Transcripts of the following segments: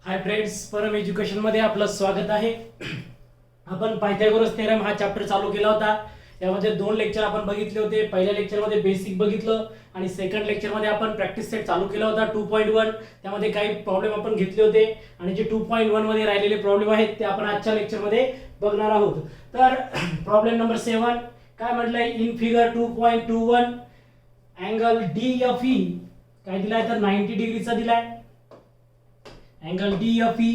Hi friends, परम education मध्ये आपलं स्वागत आहे. आपण पायथागोरस थेरम हा चॅप्टर चालू केला होता. यामध्ये दोन लेक्चर आपण बघितले होते. पहिल्या लेक्चर मध्ये बेसिक बघितलं आणि सेकंड लेक्चर मध्ये आपण प्रॅक्टिस सेट चालू केला होता 2.1. त्यामध्ये काही प्रॉब्लेम आपण घेतले होते आणि जे 2.1 मध्ये राहिलेले प्रॉब्लेम आहेत ते आपण आजच्या लेक्चर मध्ये बघणार आहोत. तर प्रॉब्लेम नंबर 7 काय म्हटलंय, इन फिगर 2.21 अँगल DFE काय दिलाय तर 90 डिग्रीचा दिलाय. Angle DFE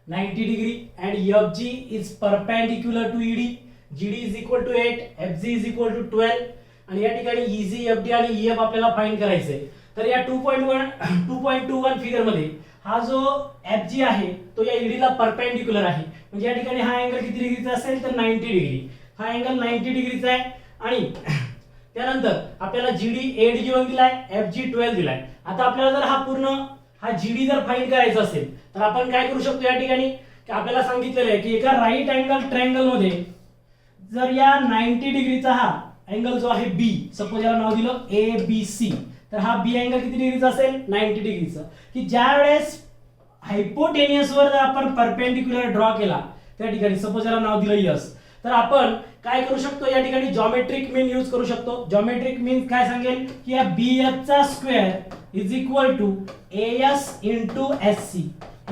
90 degree and FG is perpendicular to ED. GD is equal to 8, FG is equal to 12 आणि या ठिकाणी EG, FD आणि EF आपल्याला फाइंड करायचे. तर या 2.21 फिगर मध्ये हा जो FG आहे तो या ED ला परपेंडिक्युलर आहे. म्हणजे या ठिकाणी हा अँगल किती डिग्रीचा असेल तर 90 डिग्री. हा अँगल 90 डिग्रीचा आहे आणि त्यानंतर आपल्याला GD 8 गिवन दिलाय, FG 12 दिलाय. आता आपल्याला जर हा जीडी जर फाइंड करायचा असेल तर आपण काय करू शकतो, या ठिकाणी आपल्याला सांगितलेलं आहे की एका राईट अँगल ट्रायंगल मध्ये जर या 90 डिग्रीचा हा अँगल जो आहे बी, सपोज याला नाव दिलं ABC, तर हा बी अँगल किती डिग्रीचा असेल 90 डिग्रीचा. की ज्या वेळेस हायपोटेनियस वर जर आपण परपेंडिक्युलर ड्रॉ केला त्या ठिकाणी सपोज याला नाव दिलं यस, तर आपण काय करू शकतो, या ठिकाणी जॉमेट्रिक मीन यूज करू शकतो. जॉमेट्रिक मीन काय सांगेल की या BF चा square is equal to AS into SC.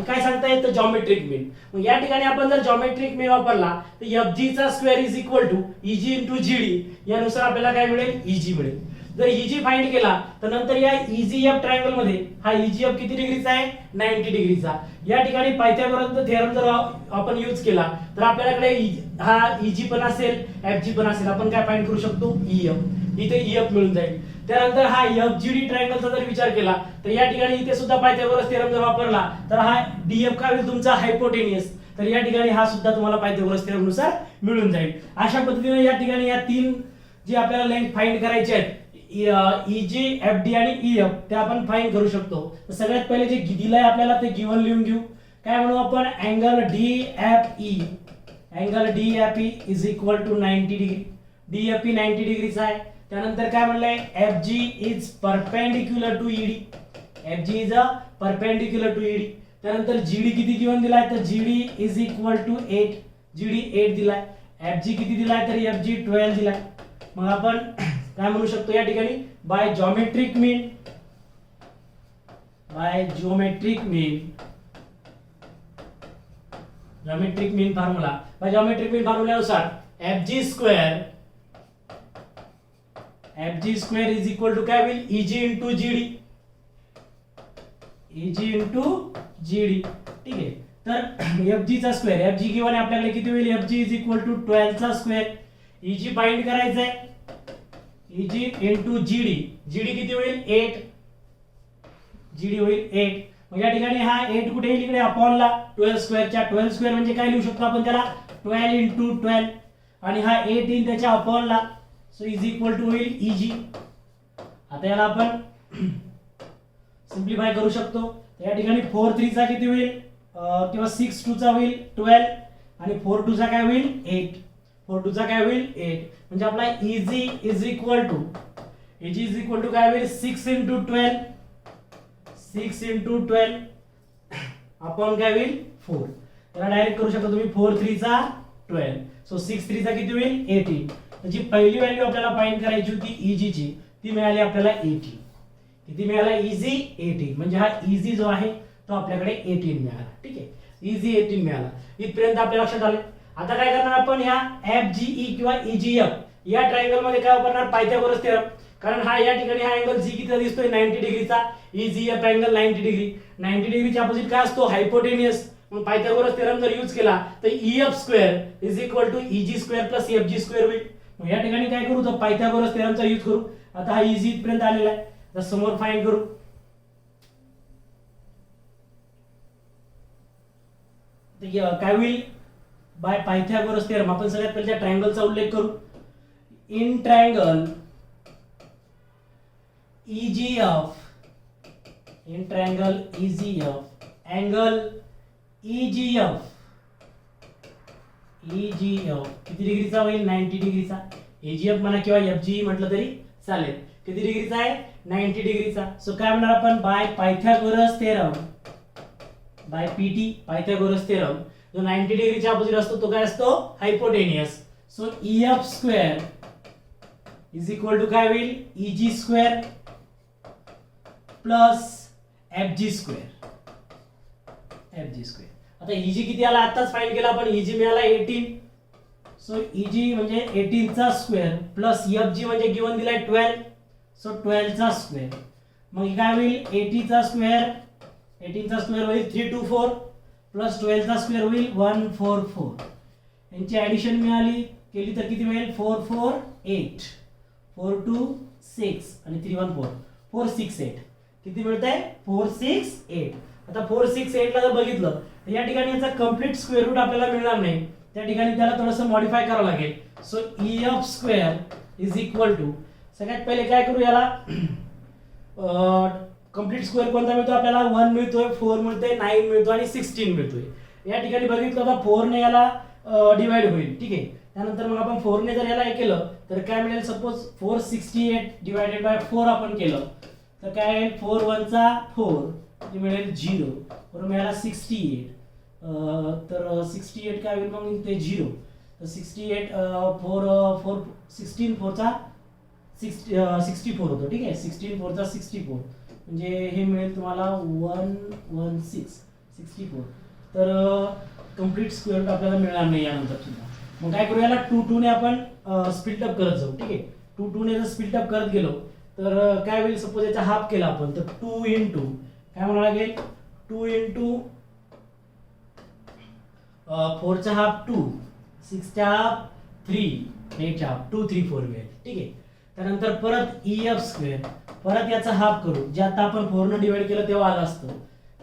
काय सांगता येतं जॉमेट्रिक मीन. मग या ठिकाणी आपण जर जॉमेट्रिक मीन वापरला तर FG चा square is equal to EG into GD. यानुसार आपल्याला काय मिळेल, EG मिळेल. जर EG फाइंड केला तर नंतर या EGF ट्रायंगल मध्ये हा EGF किती डिग्रीचा आहे 90 डिग्रीचा. या ठिकाणी पायथागोरस थेरम जर आपण यूज केला तर आपल्याकडे हा EG पण असेल, FG पण असेल. आपण काय फाइंड करू शकतो EF. इथे EF मिळून जाईल. त्यानंतर हा FGD ट्रायंगलचा जर विचार केला तर या ठिकाणी इथे सुद्धा पायथागोरस थेरम जर वापरला तर हा DF काय होईल तुमचा हायपोटेनियस. तर या ठिकाणी हा सुद्धा तुम्हाला पायथागोरस थेरम नुसार मिळून जाईल. अशा पद्धतीने या ठिकाणी या तीन जे आपल्याला लेंथ फाइंड करायचे आहेत EG, FD आणि EF ते आपण फाइंड करू शकतो. तर सगळ्यात पहिले जे दिलंय आपल्याला ते गिवन लिहून घेऊ. काय म्हणू आपण, angle DFE. Angle DFE is equal to 90 degree. DFE 90 डिग्रीचा आहे. त्यानंतर काय म्हणलंय, FG is perpendicular to ED. FG is a perpendicular to ED. त्यानंतर GD किती गिवन दिलाय तर GD is equal to 8. GD 8 दिलाय. FG किती दिलाय तर FG 12 दिलाय. मग आपण काय म्हणू शकतो या ठिकाणी, by geometric mean formula, by geometric mean फॉर्म्युल्यानुसार FG square is equal to काय होईल EG इंटू GD. ठीक आहे. तर FG चा स्क्वेअर, FG गिवन आहे आपल्याकडे किती होईल, FG इज इक्वल टू 12 चा स्क्वेअर. EG फाइंड करायचं आहे, EG इंटू GD. GD किती होईल 8. GD होईल 8. मग या ठिकाणी हा 8 कुठे येईल इकडे अपॉनला 12 स्क्वेअरच्या. 12 स्क्वेअर म्हणजे काय लिहू शकतो आपण त्याला 12 इंटू 12 आणि हा 8 येईल त्याच्या अपॉनला. सो इज इक्वल टू होईल EG. आता याला आपण सिंप्लिफाय करू शकतो. या ठिकाणी 4 3 चा किती होईल किंवा 6 2 चा होईल 12 आणि 4 2 चा काय होईल 8. 4 2 चा काय होईल 8. म्हणजे आपला EG इज इक्वल टू काय होईल 6 इंटू 12. 6 इंटू 12 अपॉन काय होईल 4. त्याला डायरेक्ट करू शकता तुम्ही 4 3 चा 12. सो 6 3 चा किती होईल 18. म्हणजे पहिली व्हॅल्यू आपल्याला फाइंड करायची होती EG ची, ती मिळाली आपल्याला 80. किती मिळाला EG 80. म्हणजे हा EG जो आहे तो आपल्याकडे 18 मिळाला. ठीक आहे, EG 18 मिळाला. इथपर्यंत आपल्या लक्षात आले. आता काय करणार आपण, ह्या FGE किंवा EGF या ट्रायंगल मध्ये काय वापरणार पायथागोरस थेरम. कारण हा या ठिकाणी हा अँगल G किती दिसतोय 90 डिग्रीचा. EGF angle 90 degree. 90 डिग्रीच्या अपोजिट काय असतो हायपोटेनियस. मग पायथागोरस थेरम जर यूज केला तर EF square is equal to EG square plus FG square होईल. मग या ठिकाणी काय करू तर पायथागोरस थेरमचा यूज करू. आता हा EG इथपर्यंत आलेला आहे. तर समोर फाइंड करू. काय होईल बाय पायथागोरस थेरम आपण सगळ्यात पहिले ट्रायंगलचा उल्लेख करू. In triangle EGF angle EGF किती डिग्रीचा होईल 90 डिग्रीचा. EGF म्हणा किंवा FG म्हटलं तरी चालेल. किती डिग्रीचा आहे 90 डिग्रीचा. सो काय म्हणणार आपण by Pythagoras theorem by PT Pythagoras theorem जो 90 डिग्रीच्या अपोजिट असतो तो काय असतो hypotenuse. So EF square is equal to काय होईल EG square plus FG square. FG square आता EG किती आला आताच फाइंड केला आपण EG मिळाला 18. सो EG म्हणजे 18 चा स्क्वेअर प्लस FG म्हणजे गिवन दिलाय 12. सो 12 चा स्क्वेअर मग काय होईल 80 चा स्क्वेअर 18 चा स्क्वेअर होईल 324 प्लस 12 चा स्क्वेअर होईल 144. यांची ऍडिशन मिळाली केली तर किती मिळेल 448 426 आणि 314 468 किती मिळतंय 468. आता 468 ला जर बघितलं तर या ठिकाणी याचा कंप्लीट स्क्वेअर रूट आपल्याला मिळणार नाही. त्या ठिकाणी त्याला थोडंसं मॉडिफाय करावं लागेल. So EF square is equal to सगळ्यात पहिले काय करू याला कंप्लीट स्क्वेअर कोणता मिळतो आपल्याला 1 मिळतोय 4 मिळतोय 9 मिळतो आणि 16 मिळतोय. या ठिकाणी बघितलं तर 4 ने याला डिवाइड होईल. ठीक आहे त्यानंतर मग आपण 4 ने जर याला हे केलं तर काय मिळेल सपोज 468 डिवाइडेड बाय 4 आपण केलं तर काय येईल 4 1 चा 4 मिळेल 0 बरोबर मिळाला 68. तर 68 काय होईल मग ते 0 तर 68 4 16 4 चा 64 होतो. ठीक आहे 16 4 चा 64 म्हणजे हे मिळेल तुम्हाला 116 64. तर कंप्लीट स्क्वेअर रूट आपल्याला मिळणार नाही यानंतर सुद्धा. मग काय करू याला 2 2 ने आपण स्प्लिट अप करत जाऊ. ठीक आहे 2 2 ने जर स्प्लिट अप करत गेलो तर काय होईल सपोज याचा हाफ केला आपण तर 2 into काय म्हणावं लागेल 2 into 4 चा हाफ 2 6 चा हाफ 3 8 चा हाफ 2 3 4 मिळेल. ठीक आहे त्यानंतर परत EF स्क्वेअर परत याचा हाफ करू जे आता आपण 4 ने डिवाइड केलं तेव्हा आलं असतं.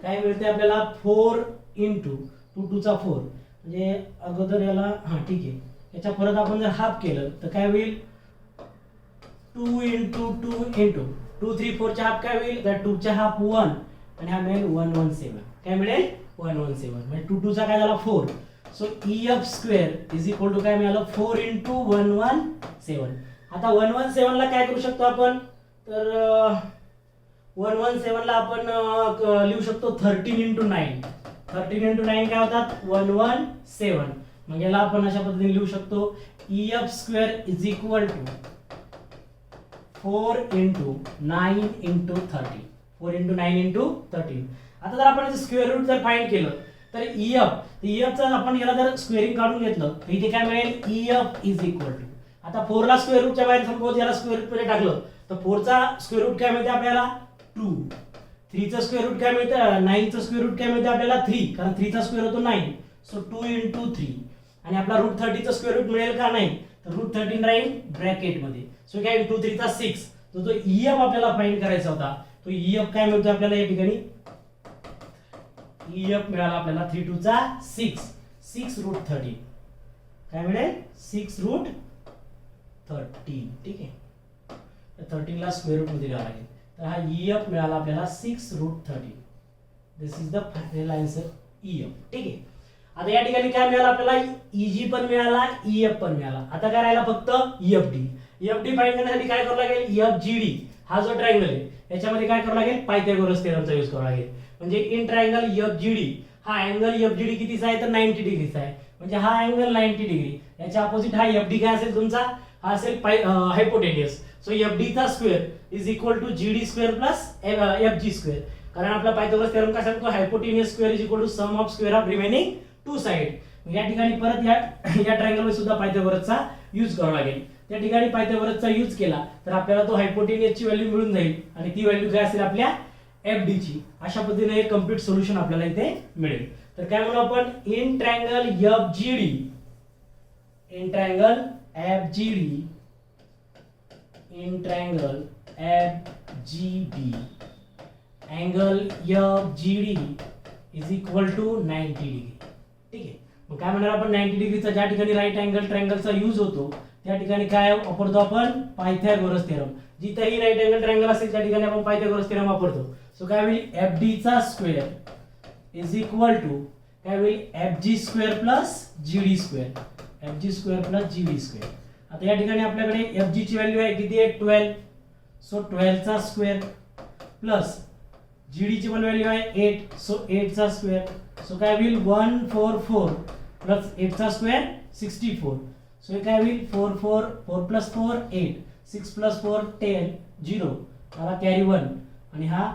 काय मिळते आपल्याला 4 into 2 2 चा 4 म्हणजे अगोदर याला ठीक आहे याच्या परत आपण जर हाफ केलं तर काय होईल 2 into 2 into 2 3 4 चा हाफ काय होईल तर 2 चा हाफ 1 आणि हा मिळेल 117. काय मिळेल 117 म्हणजे 2 2 चा काय झाला 4. So EF square is equal to काय मिळालं 4 into 117. आता 117 ला काय करू शकतो आपण तर 117 ला आपण लिहू शकतो 13 into 9 13 into 9 काय होतात 117. मग याला आपण अशा पद्धतीने लिहू शकतो EF square is equal to 4 into 9 into 13 4 into 9 into 13. आता जर आपण याचं स्क्वेअर रूट जर फाइंड केलं तर EF चा आपण याला जर स्क्वेअरिंग काढून घेतलं तर इथे काय मिळेल EF इज इक्वल टू आता 4 ला स्क्वेअर रूटच्या बाहेर सपोज याला स्क्वेअर रूट मध्ये टाकलं तर 4 चा स्क्वेअर रूट काय मिळते आपल्याला 2 3 चा स्क्वेअर रूट काय मिळतं 9 चा स्क्वेअर रूट काय मिळते आपल्याला 3 कारण 3 चा स्क्वेअर होतो 9. सो 2 into 3 आणि आपला रूट 30 चा स्क्वेअर रूट मिळेल का नाही तर रूट 13 राहील ब्रॅकेट मध्ये. सो काय 2 3 चा 6 तो EF आपल्याला फाइंड करायचा होता. तो EF काय मिळतो आपल्याला या ठिकाणी EF मिळाला आपल्याला 3 2 चा 6 रूट 13 काय मिळेल 6 रूट 13. ठीक आहे 13 ला स्क्वेअर रूट मध्ये घ्यावा लागेल तर हा EF मिळाला आपल्याला 6 root 13. This is the final answer EF. ठीक आहे आता या ठिकाणी काय मिळालं आपल्याला EG पण मिळाला EF पण मिळाला. आता काय राहिला फक्त EFD फाइंड करण्यासाठी काय करावं लागेल FGD हा जो ट्रायंगल आहे याच्यामध्ये काय करावं लागेल पायथागोरस थेरमचा यूज करावा लागेल. म्हणजे इन ट्रायंगल FGD हा अँगल FGD कितीचा आहे तर 90 डिग्रीचा आहे. म्हणजे हा अँगल 90 डिग्री याच्या अपोजिट हा FD काय असेल तुमचा हा असेल हायपोटेनियस. सो FD चा square is equal to GD square plus FG square कारण आपला पायथागोरस थेरम काय सांगतो hypotenuse square is equal to sum of square of remaining two side. या ठिकाणी परत या ट्रायंगल मध्ये सुद्धा पायथागोरसचा यूज करावा लागेल. त्या ठिकाणी पायथागोरसचा यूज केला तर आपल्याला तो हायपोटेनियसची व्हॅल्यू मिळून जाईल आणि ती व्हॅल्यू काय असेल आपल्या FD ची. अशा पद्धतीने एक कंप्लीट सोल्युशन आपल्याला इथे मिळेल. तर काय म्हणू आपण in triangle FGD in triangle FGD angle FGD is equal to 90 degree. ठीक आहे मग काय म्हणणार आपण 90 डिग्रीचा ज्या ठिकाणी राईट अँगल ट्रायंगलचा यूज होतो त्या ठिकाणी काय वापरतो आपण पायथागोरस थेरम. जिथेही राईट अँगल ट्रायंगल असेल त्या ठिकाणी आपण पायथागोरस थेरम वापरतो. सो काय होईल FD चा स्क्वेअर इज इक्वल टू काय होईल FG square plus GD square FG square plus GD square. आता या ठिकाणी आपल्याकडे FG ची व्हॅल्यू आहे किती आहे 12. सो 12 चा स्क्वेअर प्लस GD ची पण व्हॅल्यू आहे 8, सो 8 चा स्क्वेअर, सो काय होईल 144 प्लस 8 चा स्क्वेअर 64, सो हे काय होईल 4 4 4 प्लस 4 8, 6 प्लस 4 10 0, हा कॅरी 1 आणि हा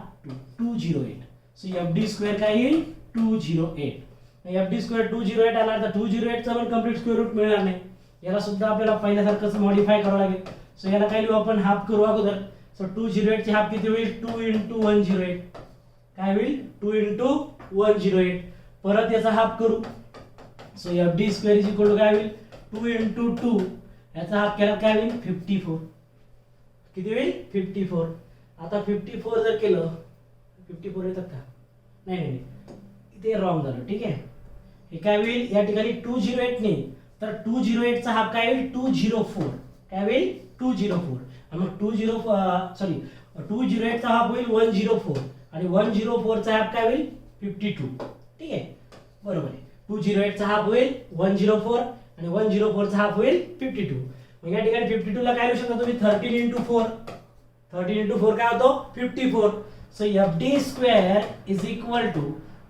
208, सो FD स्क्वेअर काय येईल 208. FD स्क्वेअर 208 आला तर 208 चा पण कंप्लीट स्क्वेअर रूट मिळणार नाही, याला सुद्धा आपल्याला पहिल्यासारखंच मॉडिफाय करावं लागेल. सो याला काय लिहू आपण हाफ करू अगोदर. सो 208 चे हाफ किती होईल 2 into 108, काय होईल 2 into 108. परत याचा हाफ करू. So FD square is equal to काय होईल 2 into 2, याचा हाफ केला काय होईल 54, किती होईल 54. आता 54 जर केलं 54 येतात का, नाही नाही इथे रॉंग झालं, ठीक आहे. हे काय होईल या ठिकाणी 208 नाही तर 208 चा हाफ काय होईल 204, काय होईल 204. आणि मग 208 चा हाफ होईल 104 आणि 104 चा हाफ काय होईल 52, ठीक आहे बरोबर आहे. 208 चा हाफ होईल 104 आणि 104 चा हाफ होईल 52. मग या ठिकाणी 52 ला काय लिहू शकता तुम्ही 13 into 4, 13 into 4 काय होतो 54. So FD square is equal to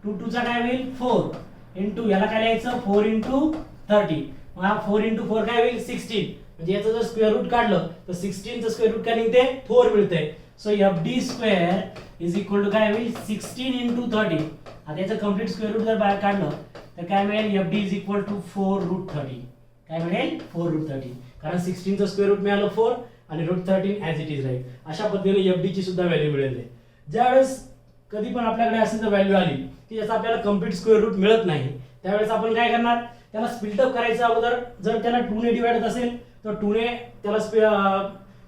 2 चा काय होईल 4 इंटू याला काय लिहायचं 4 into 30, मग हा 4 into 4 काय होईल 16, म्हणजे याचं जर स्क्वेअर रूट काढलं तर 16 चं स्क्वेअर रूट काय निघते 4 मिळते. So FD square is equal to काय होईल 16 into 30. आता याचं कंप्लीट स्क्वेअर रूट जर बाहेर काढलं तर काय मिळेल FD इज इक्वल टू 4√30, काय मिळेल 4√30, कारण 16 चं स्क्वेअर रूट मिळालं 4 आणि √13 ॲज इट इज राहील. अशा पद्धतीने FD ची सुद्धा व्हॅल्यू मिळेल. ज्यावेळेस कधी पण आपल्याकडे अशी जर व्हॅल्यू आली की ज्याचा आपल्याला कंप्लीट स्क्वेअर रूट मिळत नाही त्यावेळेस आपण काय करणार, त्याला स्प्लिट अप करायचं अगोदर. जर त्याला 2 ने डिवाइड असेल तर 2 ने त्याला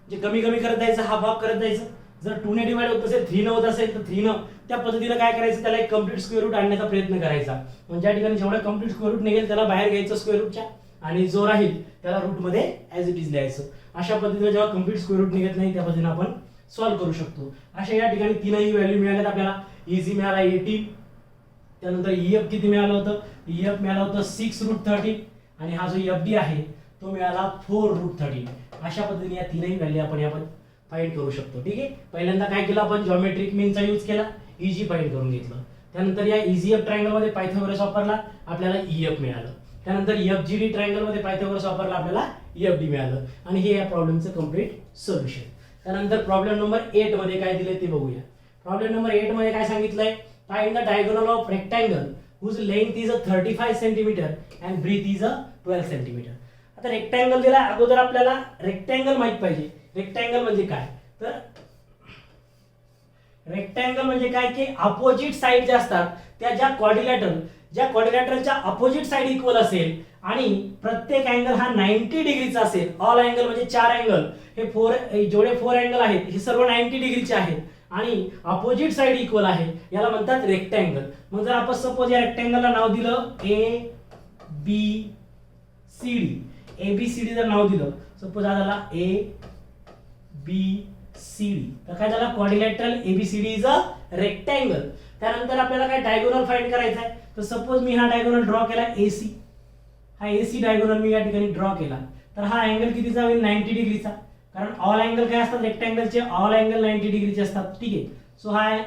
जे कमी कमी करत जायचं, हाफ हाफ करत जायचं. जर 2 ने डिवाइड होत असेल 3 न होत असेल तर 3 न त्या पद्धतीने काय करायचं त्याला एक कंप्लीट स्क्वेअर रूट आणण्याचा प्रयत्न करायचा. म्हणजे ज्या ठिकाणी जेवढा कंप्लीट स्क्वेअर रूट निघेल त्याला बाहेर घ्यायचं स्क्वेअर रूटच्या आणि जो राहील त्याला रूट मध्ये ॲज इट इज लिहायचं. अशा पद्धतीने जेव्हा कंप्लीट स्क्वेअर रूट निघत नाही त्या पद्धतीने आपण सॉल्व्ह करू शकतो. अशा या ठिकाणी तीनही व्हॅल्यू मिळाल्यात आपल्याला. इझी मिळाला 18, त्यानंतर EF किती मिळालं होतं, EF मिळालं होतं 6√30 आणि हा जो FD आहे तो मिळाला 4√30. अशा पद्धतीने या तीनही व्हॅल्यू आपण फाइंड करू शकतो, ठीक आहे. पहिल्यांदा काय केलं आपण जॉमेट्रिक मीनचा यूज केला, EG फाइंड करून घेतलं. त्यानंतर या EGF ट्रायंगल मध्ये पायथागोरस वापरला, आपल्याला EF मिळालं. त्यानंतर FGD ट्रायंगल मध्ये पायथागोरस वापरला, आपल्याला FD मिळालं. आणि हे या प्रॉब्लेमचं कंप्लीट सोल्युशन. त्यानंतर प्रॉब्लेम नंबर 8 मध्ये काय दिले ते बघूया. प्रॉब्लेम नंबर 8 मध्ये काय सांगितलंय, find the diagonal of rectangle whose length is a 35 cm and breadth is a 12 cm. आता रेक्टँगल दिला, अगोदर आपल्याला रेक्टँगल माहित पाहिजे. रेक्टँगल म्हणजे काय, तर रेक्टँगल म्हणजे काय की अपोजिट साइड ज्या असतात त्या ज्या क्वाड्रिलॅटरलच्या अपोजिट साइड इक्वल असेल आणि प्रत्येक अँगल हा 90 डिग्रीचा असेल. ऑल अँगल म्हणजे 4 अँगल, हे जेवढे 4 अँगल आहेत हे सर्व 90 डिग्रीचे आहेत आणि अपोजिट साइड इक्वल आहे, याला म्हणतात रेक्टँगल. मग जर आपण सपोज या रेक्टँगलला नाव दिलं ABCD जर नाव दिलं, सपोज हा झाला ABCD, तर काय झाला quadrilateral ABCD is a rectangle. त्यानंतर आपल्याला काय डायगोनल फाइंड करायचा आहे. तर सपोज मी हा डायगोनल ड्रॉ केला AC, हा AC डायगोनल मी या ठिकाणी ड्रॉ केला, तर हा अँगल कितीचा होईल 90 डिग्रीचा, कारण ऑल अँगल काय असतात रेक्टँगलचे, ऑल अँगल 90 डिग्रीचे असतात, ठीक आहे. सो हा आहे,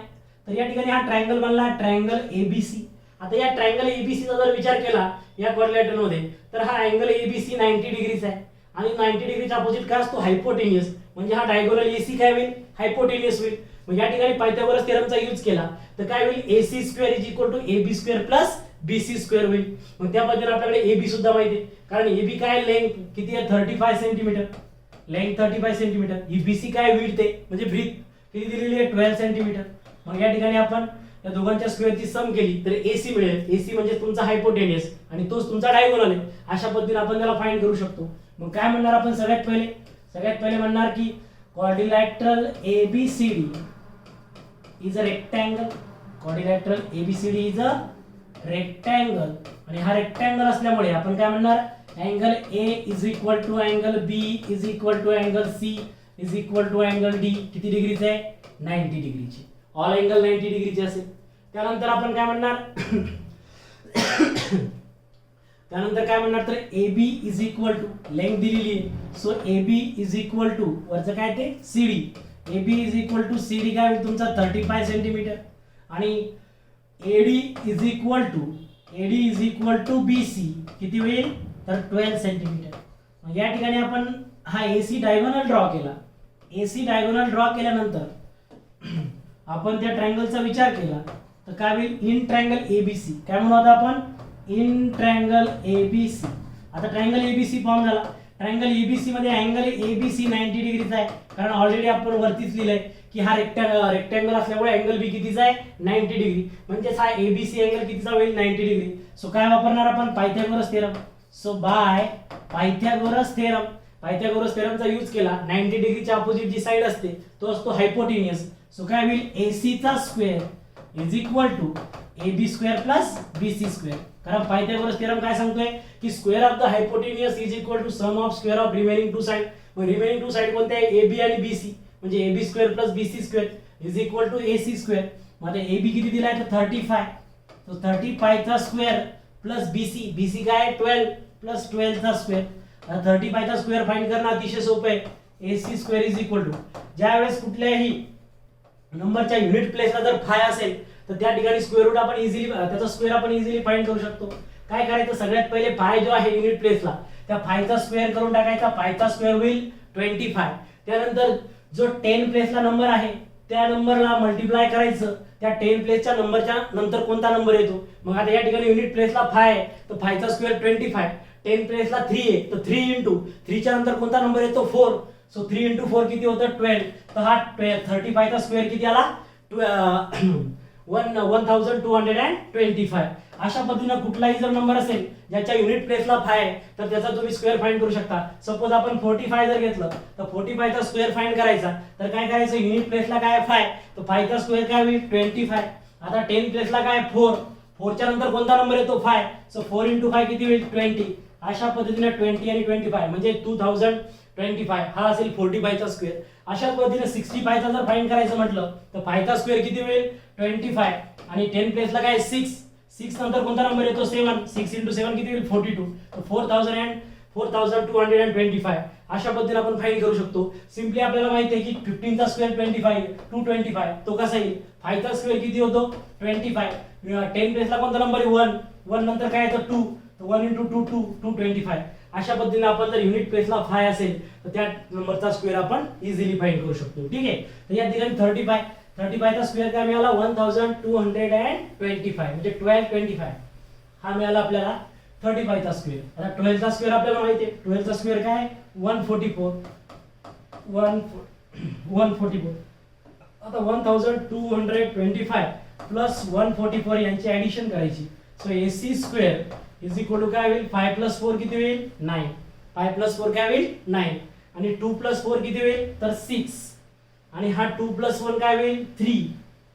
तर या ठिकाणी हा ट्रायंगल बनला ट्रायंगल ABC. आता या ट्रायंगल ABC चा जर विचार केला या क्वाड्रिलॅटरल मध्ये तर हा अँगल ABC 90 डिग्रीचा आहे आणि 90 डिग्रीचा अपोजिट काय असतो हायपोटेन्युअस, म्हणजे हा डायगोनल AC काय होईल हायपोटेन्युअस होईल. मग या ठिकाणी पायथागोरस थेरमचा यूज केला तर काय होईल AC square is equal to AB square plus BC square होईल. मग त्या पद्धतीने आपल्याकडे AB सुद्धा माहिती आहे, कारण AB काय लेंथ किती आहे 35 सेंटीमीटर, लेंथ 35 सेंटीमीटर. ही BC काय विड्थ आहे म्हणजे ब्रीथ किती दिलेली आहे 12 सेंटीमीटर. मग या ठिकाणी आपण या दोघांच्या स्क्वेअरची सम केली तर AC मिळेल. AC म्हणजे तुमचा हायपोटेन्युअस आणि तोच तुमचा डायगोनल आहे. अशा पद्धतीने आपण त्याला फाइंड करू शकतो. मग काय म्हणणार आपण सगळ्यात पहिले म्हणणार की quadrilateral ABCD is a rectangle. Quadrilateral ABCD is a rectangle आणि हा रेक्टँगल असल्यामुळे आपण काय म्हणणार angle A is equal to angle B is equal to angle C is equal to angle D किती डिग्रीचे आहे 90 डिग्रीचे. ऑल अँगल 90 डिग्रीचे असेल. त्यानंतर आपण काय म्हणणार तर AB is equal to length दिलेली आहे, so AB is equal to वरचं काय ते CD. AB is equal to CD काय होईल तुमचा 35 सेंटीमीटर. आणि AD is equal to BC किती होईल तर 12 सेंटीमीटर. मग या ठिकाणी आपण हा एसी डायगोनल ड्रॉ केला. एसी डायगोनल ड्रॉ केल्यानंतर आपण त्या ट्रायंगलचा विचार केला तर काय होईल इन ट्रायंगल एबीसी. काय म्हणू आता आपण इन ट्रायंगल एबीसी. आता ट्रायंगल एबीसी फॉर्म झाला. ट्रायंगल एबीसी मध्ये अँगल एबीसी 90 डिग्रीचा आहे कारण ऑलरेडी आपण वरतीच लिहिलंय की हा रेक्टँगल असल्यामुळे अँगल बी कितीचा आहे 90 डिग्री. म्हणजे हा एबीसी अँगल कितीचा होईल 90 डिग्री. सो काय वापरणार आपण Pythagoras theorem. So bye Pythagoras थेरमचा use केला. 90 डिग्रीच्या अपोजिट जी साइड असते तो असतो हायपोटेनियस. सो काय होईल AC चा square is equal to AB square plus BC square. कारण पायथागोरस थेरम काय सांगतोय की square of the hypotenuse is equal to sum of square of remaining two side. मग रिमेनिंग टू साइड कोणते आहे AB आणि BC म्हणजे AB square plus BC square is equal to AC square. मग आता AB किती दिलाय तर 35. तो 35 चा स्क्वेअर प्लस BC काय आहे 12 प्लस 12 चा स्क्वेअर. 35 चा स्क्वेअर फाइंड करणं अतिशय सोपं आहे. AC square is equal to ज्यावेळेस कुठल्याही नंबरच्या युनिट प्लेसला जर फाय असेल तर त्या ठिकाणी स्क्वेअर रूट आपण इझिली त्याचा स्क्वेअर आपण इझिली फाइंड करू शकतो. काय करायचं सगळ्यात पहिले फाय जो आहे युनिट प्लेसला त्या फायचा स्क्वेअर करून टाकायचा. फायचा स्क्वेअर होईल 25. त्यानंतर जो 10 प्लेसला नंबर आहे त्या नंबरला मल्टिप्लाय करायचं. त्या 10 प्लेसच्या नंबरच्या नंतर कोणता नंबर येतो. मग आता या ठिकाणी युनिट प्लेसला फाय आहे तर फायचा स्क्वेअर 25. 10 प्लेसला 3 आहे तर 3 इंटू 3 च्या नंतर कोणता नंबर येतो 4. सो 3 इंटू 4 किती होतं 12. तर हा 35 चा स्क्वेअर किती आला 1225. अशा पद्धतीने कुठलाही जर नंबर असेल ज्याच्या युनिट प्लेसला फाय आहे तर त्याचा तुम्ही स्क्वेअर फाइंड करू शकता. सपोज आपण 45 जर घेतलं तर 45 चा स्क्वेअर फाइंड करायचा तर काय करायचं युनिट प्लेसला काय फाय तर 5 चा स्क्वेअर काय होईल 25. आता 10 प्लेसला काय 4. 4 च्या नंतर कोणता नंबर येतो 5. सो 4 इंटू 5 किती होईल 20. अशा पद्धतीने 20 आणि 25 म्हणजे 2025 हा असेल 45 चा स्क्वेअर. अशा पद्धतीने 65 चा जर फाइंड करायचं म्हटलं तर 5 चा स्क्वेअर किती होईल 25 आणि 10 प्लेसला काय 6 नंतर कोणता नंबर येतो 7. 6 इंटू 7 किती होईल 42. तर 4225 अशा पद्धतीने आपण फाइंड करू शकतो. सिंपली आपल्याला माहिती आहे की 15 चा स्क्वेअर 25 225 तो कसा येईल 5 चा स्क्वेअर किती होतो 25. 10 प्लेसला कोणता नंबर आहे 1 नंतर काय येतं 2 तर 1 इंटू 2 225. अशा पद्धतीने आपण जर युनिट प्लेसला 5 असेल तर त्या नंबरचा स्क्वेअर आपण इझिली फाइंड करू शकतो. ठीक आहे. तर या ठिकाणी 35 चा स्क्वेअर काय मिळाला 1225 म्हणजे 1225 हा मिळाला आपल्याला 35 चा स्क्वेअर. आता 12 चा स्क्वेअर आपल्याला माहिती आहे 12 चा स्क्वेअर काय 144. आता 1225 प्लस 144 यांची ऍडिशन करायची. So AC square is equal to काय होईल 5 प्लस 4 किती होईल 9. 5 प्लस 4 काय होईल 9 आणि 2 प्लस 4 किती होईल तर 6 आणि हा 2 प्लस 1 काय होईल 3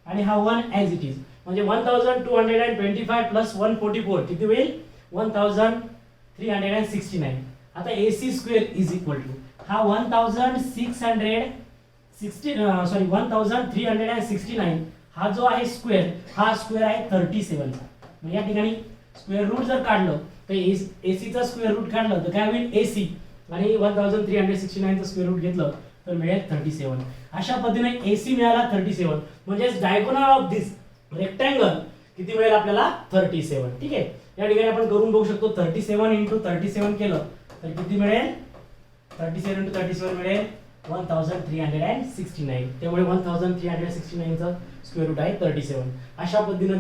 आणि हा 1 ॲज इट इज म्हणजे 1225 प्लस 144 किती होईल 1369. आता AC square is equal to हा 1369 हा जो आहे स्क्वेअर हा स्क्वेअर आहे 37 चा. मग या ठिकाणी स्क्वेअर रूट जर काढलं तर AC चा स्क्वेअर रूट काढलं तर काय होईल AC आणि 1369 चा स्क्वेअर रूट घेतलं तर मिळेल 37. अशा पद्धतीने AC मिळाला 37 म्हणजे डायगोनल ऑफ दिस रेक्टँगल किती मिळेल आपल्याला 37. ठीक आहे. या ठिकाणी आपण करून बघू शकतो 37 इंटू 37 केलं तर किती मिळेल 37 इंटू 37 मिळेल 1369. त्यामुळे 1369 चा स्क्वेअर रूट आहे 37. अशा पद्धतीने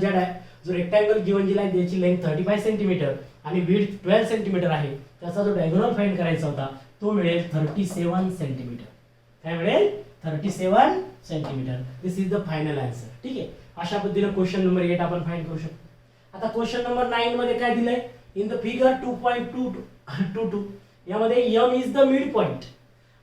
जो रेक्टँगल गिवन दिला आहे त्याची लेंथ 35 सेंटीमीटर आणि विड्थ 12 सेंटीमीटर आहे त्याचा जो डायगोनल फाइंड करायचा होता तो मिळेल 37 सेंटीमीटर. काय मिळेल 37 centimetre. This is the final answer. ठीक आहे. अशा पद्धतीने क्वेश्चन नंबर 8 आपण फाइंड करू शकतो. आता क्वेश्चन नंबर 9 मध्ये काय दिलंय इन द फिगर 2.22 यामध्ये m is the mid point.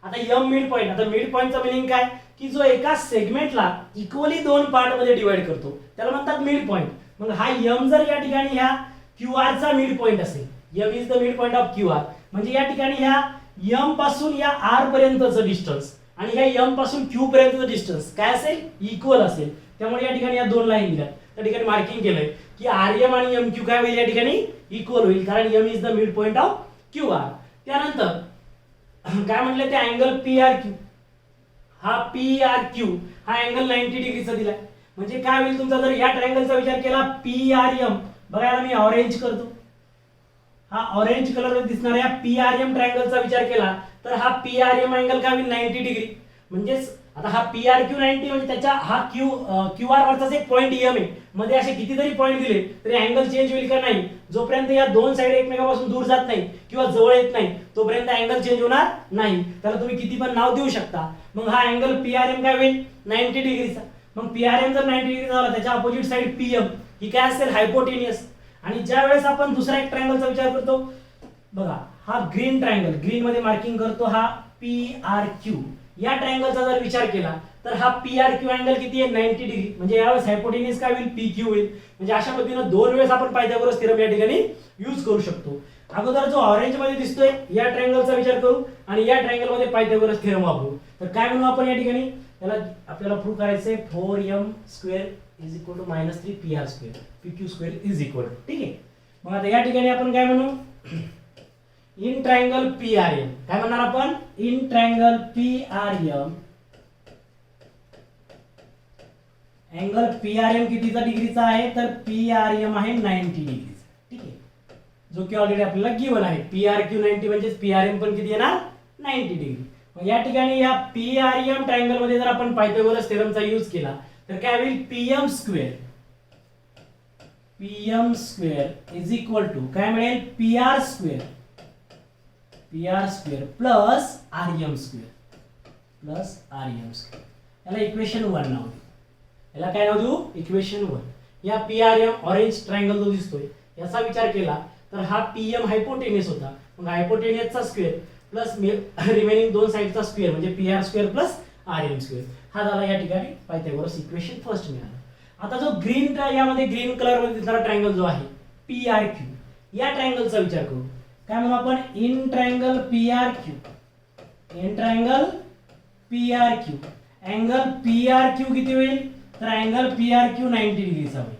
आता m मिड पॉइंट. आता मिड पॉइंटचा मीनिंग काय की जो एका सेगमेंटला इक्वली दोन पार्ट मध्ये डिवाइड करतो त्याला म्हणतात मिड पॉइंट. मग हा m जर या ठिकाणी ह्या QR चा मिड पॉइंट असेल m is the mid point of QR म्हणजे या ठिकाणी ह्या m पासून या r पर्यंतचं डिस्टन्स आणि ह्या m पासून q पर्यंतचं डिस्टन्स काय असेल इक्वल असेल. त्यामुळे या ठिकाणी या दोन लाईन दिल्या त्या ठिकाणी मार्किंग केलंय की RM आणि MQ काय होईल या ठिकाणी इक्वल होईल कारण m is the mid point of QR. त्यानंतर काय म्हटलं ते अँगल PRQ हा PRQ हा अँगल 90 डिग्रीचा दिलाय. म्हणजे काय होईल तुमचा, जर या ट्रायंगलचा विचार केला PRM, बघायला मी ऑरेंज करतो, हा ऑरेंज कलर मध्ये दिसणाऱ्या PRM ट्रायंगलचा विचार केला तर हा PRM अँगल काय होईल 90 डिग्री. म्हणजेच आता हा PRQ 90 म्हणजे त्याच्या हा QR वरचाच एक पॉइंट EM आहे, मध्ये असे कितीतरी पॉइंट दिले तरी अँगल चेंज होईल का नाही, जोपर्यंत या दोन साइड एकमेकांपासून दूर जात नाही किंवा जवळ येत नाही तोपर्यंत अँगल चेंज होणार नाही. त्याला तुम्ही किती पण नाव देऊ शकता. मग हा अँगल PRM काय होईल 90 डिग्रीचा. मग PRM जर 90 डिग्री झाला त्याच्या अपोजिट साइड PM ही काय असेल हायपोटेनियस. आणि ज्या वेळेस आपण दुसरा एक ट्रायंगलचा विचार करतो, बघा हा ग्रीन ट्रायंगल, ग्रीन मध्ये मार्किंग करतो, हा PRQ, या ट्रायंगलचा जर विचार केला तर हा PRQ अँगल किती आहे 90 डिग्री. म्हणजे यावेळेस हायपोटेनियस काय होईल PQ होईल. म्हणजे अशा पद्धतीने दोन वेळेस आपण पायथागोरस थेरम या ठिकाणी यूज करू शकतो. अगोदर जो ऑरेंज मध्ये दिसतोय या ट्रायंगलचा विचार करू आणि या ट्रायंगल मध्ये पायथागोरस थेरम वापरू. तर काय म्हणू आपण या ठिकाणी, त्याला आपल्याला प्रूव्ह करायचंय 4m² is equal to -3 PR² PQ² is equal. ठीक आहे. मग आता या ठिकाणी आपण काय म्हणू, इन ट्रायंगल PRM, काय म्हणणार आपण, in triangle PRM angle PRM कितीचा डिग्रीचा आहे तर PRM आहे 90 डिग्रीचा. ठीक आहे, जो की ऑलरेडी आपल्याला गिवन आहे. PRQ 90 म्हणजे PRM पण किती येणार 90 डिग्री. मग या ठिकाणी या PRM ट्रायंगल मध्ये जर आपण पायथागोरस थेरमचा यूज केला तर काय होईल PM² इज इक्वल टू काय मिळेल PR² प्लस RM². याला इक्वेशन 1 नाव देऊ. याला काय नाव देऊ, इक्वेशन 1. या PRM ऑरेंज ट्रायंगल जो दिसतोय याचा विचार केला तर हा PM हायपोटेनियस होता. मग हायपोटेनियसचा स्क्वेअर प्लस रिमेनिंग दोन साइडचा स्क्वेअर म्हणजे PR² प्लस RM². हा झाला या ठिकाणी पायथागोरस इक्वेशन फर्स्ट मिळाला. आता जो ग्रीन यामध्ये ग्रीन कलर मध्ये दिसणारा ट्रायंगल जो आहे PRQ, या ट्रायंगलचा विचार करू. काय म्हणू आपण, in triangle PRQ angle PRQ किती होईल तर अँगल PRQ 90 डिग्रीचा होईल.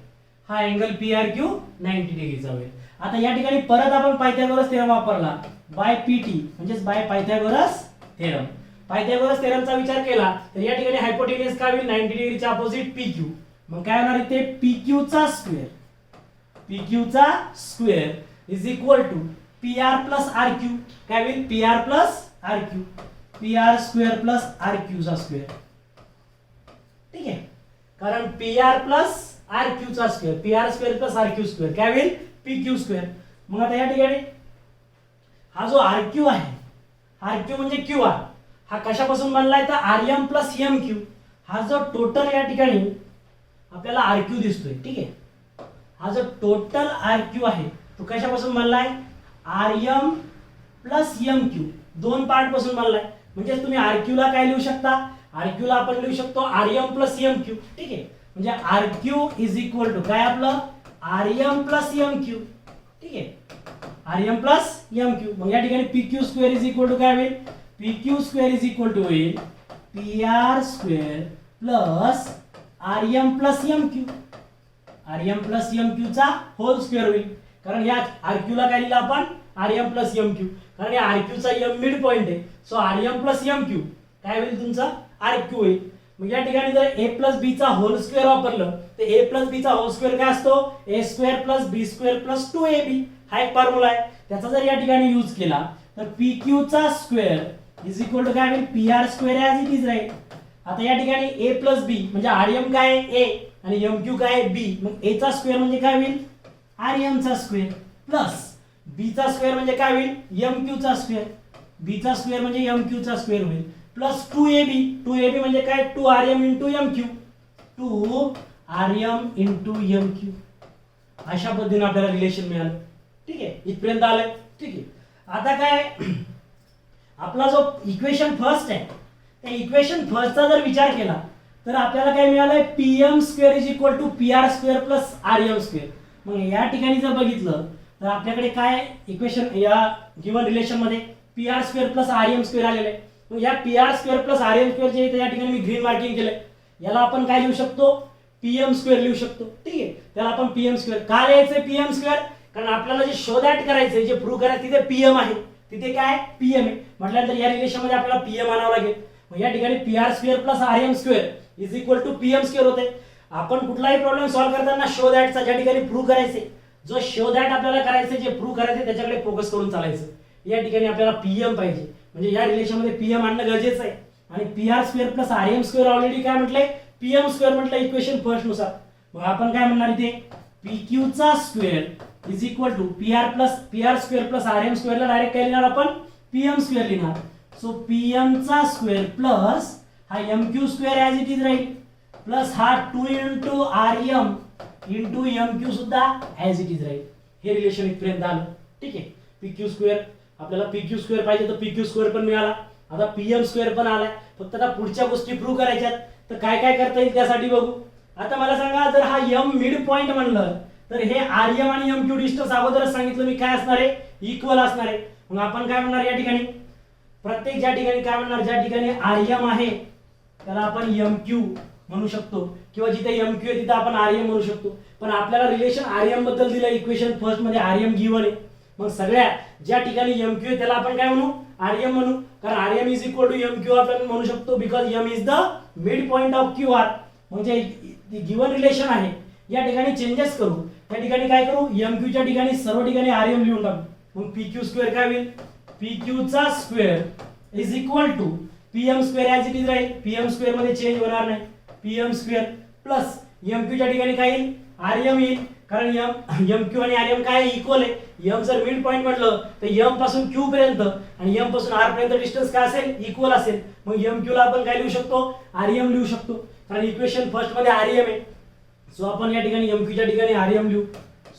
हा अँगल PRQ 90 डिग्रीचा होईल. आता या ठिकाणी परत आपण पायथागोरस थेरम वापरला बाय PT म्हणजेच बाय पायथागोरस थेरम. पायथागोरस थेरमचा विचार केला तर या ठिकाणी हायपोटेनियस काय होईल 90 डिग्रीच्या अपोजिट PQ. मग काय होणार इथे PQ चा square is equal to PR plus RQ. काय होईल PR plus RQ, PR² plus RQ चा स्क्वेअर. ठीक आहे, कारण PR प्लस RQ चा स्क्वेअर, PR² प्लस RQ² काय होईल PQ². मग आता या ठिकाणी हा जो RQ आहे, RQ म्हणजे QR, हा कशापासून बनलाय तर RM प्लस MQ. हा जो टोटल या ठिकाणी आपल्याला RQ दिसतोय. ठीक आहे, हा जो टोटल RQ आहे तो कशापासून बनलाय RM प्लस MQ, दोन पार्ट पासून बनलाय. म्हणजे तुम्ही RQ ला काय लिहू शकता, RQ ला आपण लिहू शकतो RM प्लस MQ. ठीक आहे, म्हणजे RQ इज इक्वल टू काय आपलं RM प्लस MQ. ठीक आहे, RM प्लस MQ. मग या ठिकाणी PQ² इज इक्वल टू काय होईल, PQ² इज इक्वल टू होईल PR² plus RM plus MQ. RM plus MQ चा होल स्क्वेअर होईल. कारण या RQ ला काय लिहिलं आपण RM प्लस MQ, कारण या RQ चा M मिड पॉइंट आहे. सो RM प्लस MQ काय होईल तुमचा RQ होईल. मग या ठिकाणी जर A प्लस B चा होल स्क्वेअर वापरलं तर A प्लस B चा होल स्क्वेअर काय असतो A² plus B² plus 2AB. हा एक फॉर्म्युला आहे. त्याचा जर या ठिकाणी यूज केला तर PQ चा स्क्वेअर इज इक्वल टू काय होईल PR² as it is right. आता या ठिकाणी A प्लस B म्हणजे RM काय आहे A आणि MQ काय आहे B. मग A चा स्क्वेअर म्हणजे काय होईल RM चा स्क्वेअर प्लस B चा स्क्वेअर म्हणजे काय होईल MQ चा स्क्वेअर. B चा स्क्वेअर म्हणजे MQ चा स्क्वेअर होईल प्लस 2AB. 2AB म्हणजे काय 2RM into MQ, 2RM into MQ. अशा पद्धतीने आपल्याला रिलेशन मिळालं. ठीक आहे, इथपर्यंत आलंय. ठीक आहे, आता काय आपला जो इक्वेशन फर्स्ट आहे त्या इक्वेशन फर्स्टचा जर विचार केला तर आपल्याला काय मिळालंय PM² is equal to PR² plus RM². मग या ठिकाणी जर बघितलं तर आपल्याकडे काय इक्वेशन या गिवन रिलेशन मध्ये PR² प्लस RM² आलेलं आहे. मग या PR² प्लस RM² जे या ठिकाणी मी ग्रीन मार्किंग केलंय याला आपण काय लिहू शकतो PM² लिहू शकतो. ठीक आहे, त्याला आपण PM² का लिहायचंय PM², कारण आपल्याला जे शो दॅट करायचंय जे प्रूव्ह करायचं तिथे PM आहे, तिथे काय PM आहे म्हटल्यानंतर या रिलेशन मध्ये आपल्याला PM आणावं लागेल. मग या ठिकाणी PR² plus RM² is equal to PM² होते. आपण कुठलाही प्रॉब्लेम सॉल्व्ह करताना शो दॅटचा ज्या ठिकाणी प्रूव्ह करायचे, जो शो दॅट आपल्याला करायचे, जे प्रूव्ह करायचे त्याच्याकडे फोकस करून चालायचं. या ठिकाणी आपल्याला पीएम पाहिजे, म्हणजे या रिलेशन मध्ये पीएम आणणं गरजेचं आहे. आणि PR square plus RM square already काय म्हटलंय, पीएम स्क्वेअर म्हटलं इक्वेशन फर्स्ट नुसार. मग आपण काय म्हणणार इथे, पीक्यू चा square is equal to PR square plus RM स्क्वेअरला डायरेक्ट काय लिहिणार आपण, पीएम स्क्वेअर लिहिणार. सो पीएम चा स्क्वेअर प्लस हा M Q square as it is राहील, प्लस हा 2 into RM into M Q सुद्धा ॲज इट इज राहील. हे रिलेशन इथपर्यंत आलं. ठीक आहे. पीक्यू स्क्वेअर, आपल्याला पीक्यू स्क्वेअर पाहिजे तर पीक्यू स्क्वेअर पण मिळाला, आता पीएम स्क्वेअर पण आलाय. फक्त आता पुढच्या गोष्टी प्रूव्ह करायच्यात, तर काय काय करता येईल त्यासाठी बघू. आता मला सांगा, जर हा एम मिड पॉइंट म्हणलं तर हे आरएम आणि एम क्यू डिस्टन्स अगोदरच सांगितलं मी काय असणार आहे, इक्वल असणार आहे. मग आपण काय म्हणणार या ठिकाणी, प्रत्येक ज्या ठिकाणी काय म्हणणार, ज्या ठिकाणी आरएम आहे त्याला आपण एम क्यू म्हणू शकतो, किंवा जिथे एम क्यू आहे तिथे आपण आरएम म्हणू शकतो. पण आपल्याला रिलेशन आरएम बद्दल दिलं इक्वेशन फर्स्ट मध्ये, आरएम गिवन आहे. मग सगळ्या ज्या ठिकाणी एम क्यू आहे त्याला आपण काय म्हणू, आरएम म्हणू, कारण RM is equal to M Q आपण म्हणू शकतो, because M is the mid point of Q R. म्हणजे गिवन रिलेशन आहे, या ठिकाणी चेंजेस करू. त्या ठिकाणी काय करू, एम क्यू च्या ठिकाणी सर्व ठिकाणी आरएम लिहून टाकू. मग पी क्यू स्क्वेअर काय होईल, पी क्यू चा square is equal to PM square as it is राहील, पीएम स्क्वेअर मध्ये चेंज होणार नाही, PM square plus M Q च्या ठिकाणी काय येईल, आरएम येईल, कारण एम क्यू आणि आरएम काय इक्वल आहे. एम जर मिड पॉइंट म्हटलं तर एम पासून क्यू पर्यंत आणि एम पासून आर पर्यंत डिस्टन्स काय असेल, इक्वल असेल. मग एम क्यू ला आपण काय लिहू शकतो, आरएम लिहू शकतो, कारण इक्वेशन फर्स्ट मध्ये आरएम आहे. सो आपण या ठिकाणी एम क्यू च्या ठिकाणी आरएम लिहू.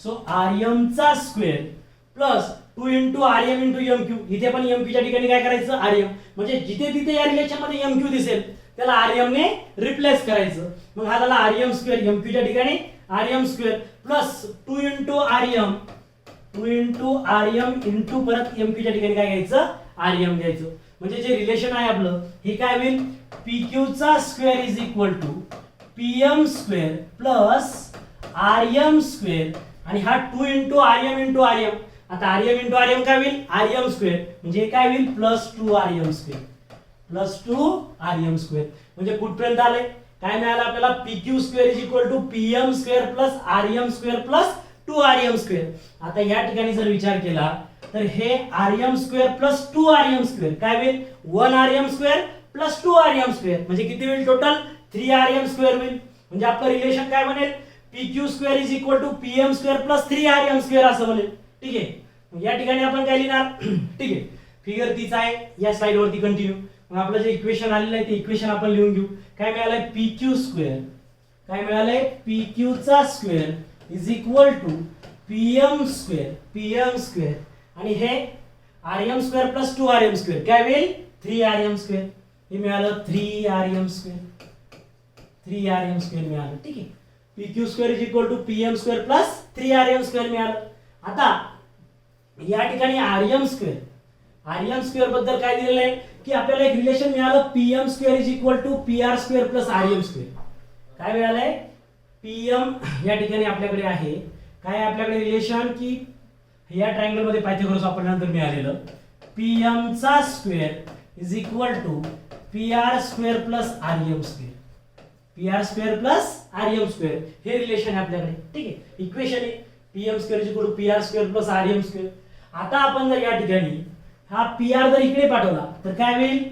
सो आरएम चा square plus 2 into RM into M Q, इथे पण एम क्यू च्या ठिकाणी काय करायचं, आरएम. म्हणजे जिथे तिथे या रिलेशन मध्ये एम क्यू दिसेल त्याला आरएम ने रिप्लेस करायचं. मग हा झाला आरएम स्क्वेअर, एम क्यू च्या ठिकाणी RM square plus 2 into RM into परत एम क्यू च्या ठिकाणी काय घ्यायचं, आरएम घ्यायचं. म्हणजे जे रिलेशन आहे आपलं हे काय होईल, पी क्यू चा square is equal to PM square plus RM square आणि हा 2 इंटू आरएम इंटू आरएम. आता आरएम इंटू आरएम काय होईल, आरएम स्क्वेअर, म्हणजे काय होईल प्लस 2 आरएम स्क्वेअर म्हणजे कुठपर्यंत आले, काय मिळालं आपल्याला, P Q square is equal to PM square plus RM square plus 2 RM square. आता या ठिकाणी जर विचार केला तर हे RM square plus 2 RM square काय होईल, 1 RM square plus 2 RM square, म्हणजे किती होईल टोटल, 3 आरएम स्क्वेअर होईल. म्हणजे आपलं रिलेशन काय बनेल, P Q square is equal to PM square plus 3 RM square असं बनेल. ठीक आहे. या ठिकाणी आपण काय लिहिणार, ठीक आहे, फिगर तीच आहे, या स्लाइड वरती कंटिन्यू. मग आपलं जे इक्वेशन आलेलं आहे ते इक्वेशन आपण लिहून घेऊ. काय मिळालंय, पी क्यू स्क्वेअर, काय मिळालंय, पी क्यू चा square is equal to PM square आणि हे RM square plus 2 RM square काय होईल, 3 आरएम स्क्वेअर. हे मिळालं 3 आरएम स्क्वेअर मिळालं. ठीक आहे. P Q square is equal to PM square plus 3 RM square मिळालं. आता या ठिकाणी आरएम स्क्वेअर बद्दल काय दिलेलं आहे की आपल्याला एक रिलेशन मिळालं, PM square is equal to PR square plus RM square. काय मिळालंय, पीएम या ठिकाणी आपल्याकडे आहे काय, आपल्याकडे रिलेशन की या ट्रायंगल मध्ये पायथागोरस वापरल्यानंतर मिळालेलं, पीएम चा square is equal to PR square plus RM square, हे रिलेशन आहे आपल्याकडे. ठीक आहे. इक्वेशन आहे PM square is equal to PR square plus RM square. आता आपण जर या ठिकाणी हा पीआर जर इकडे पाठवला तर काय होईल,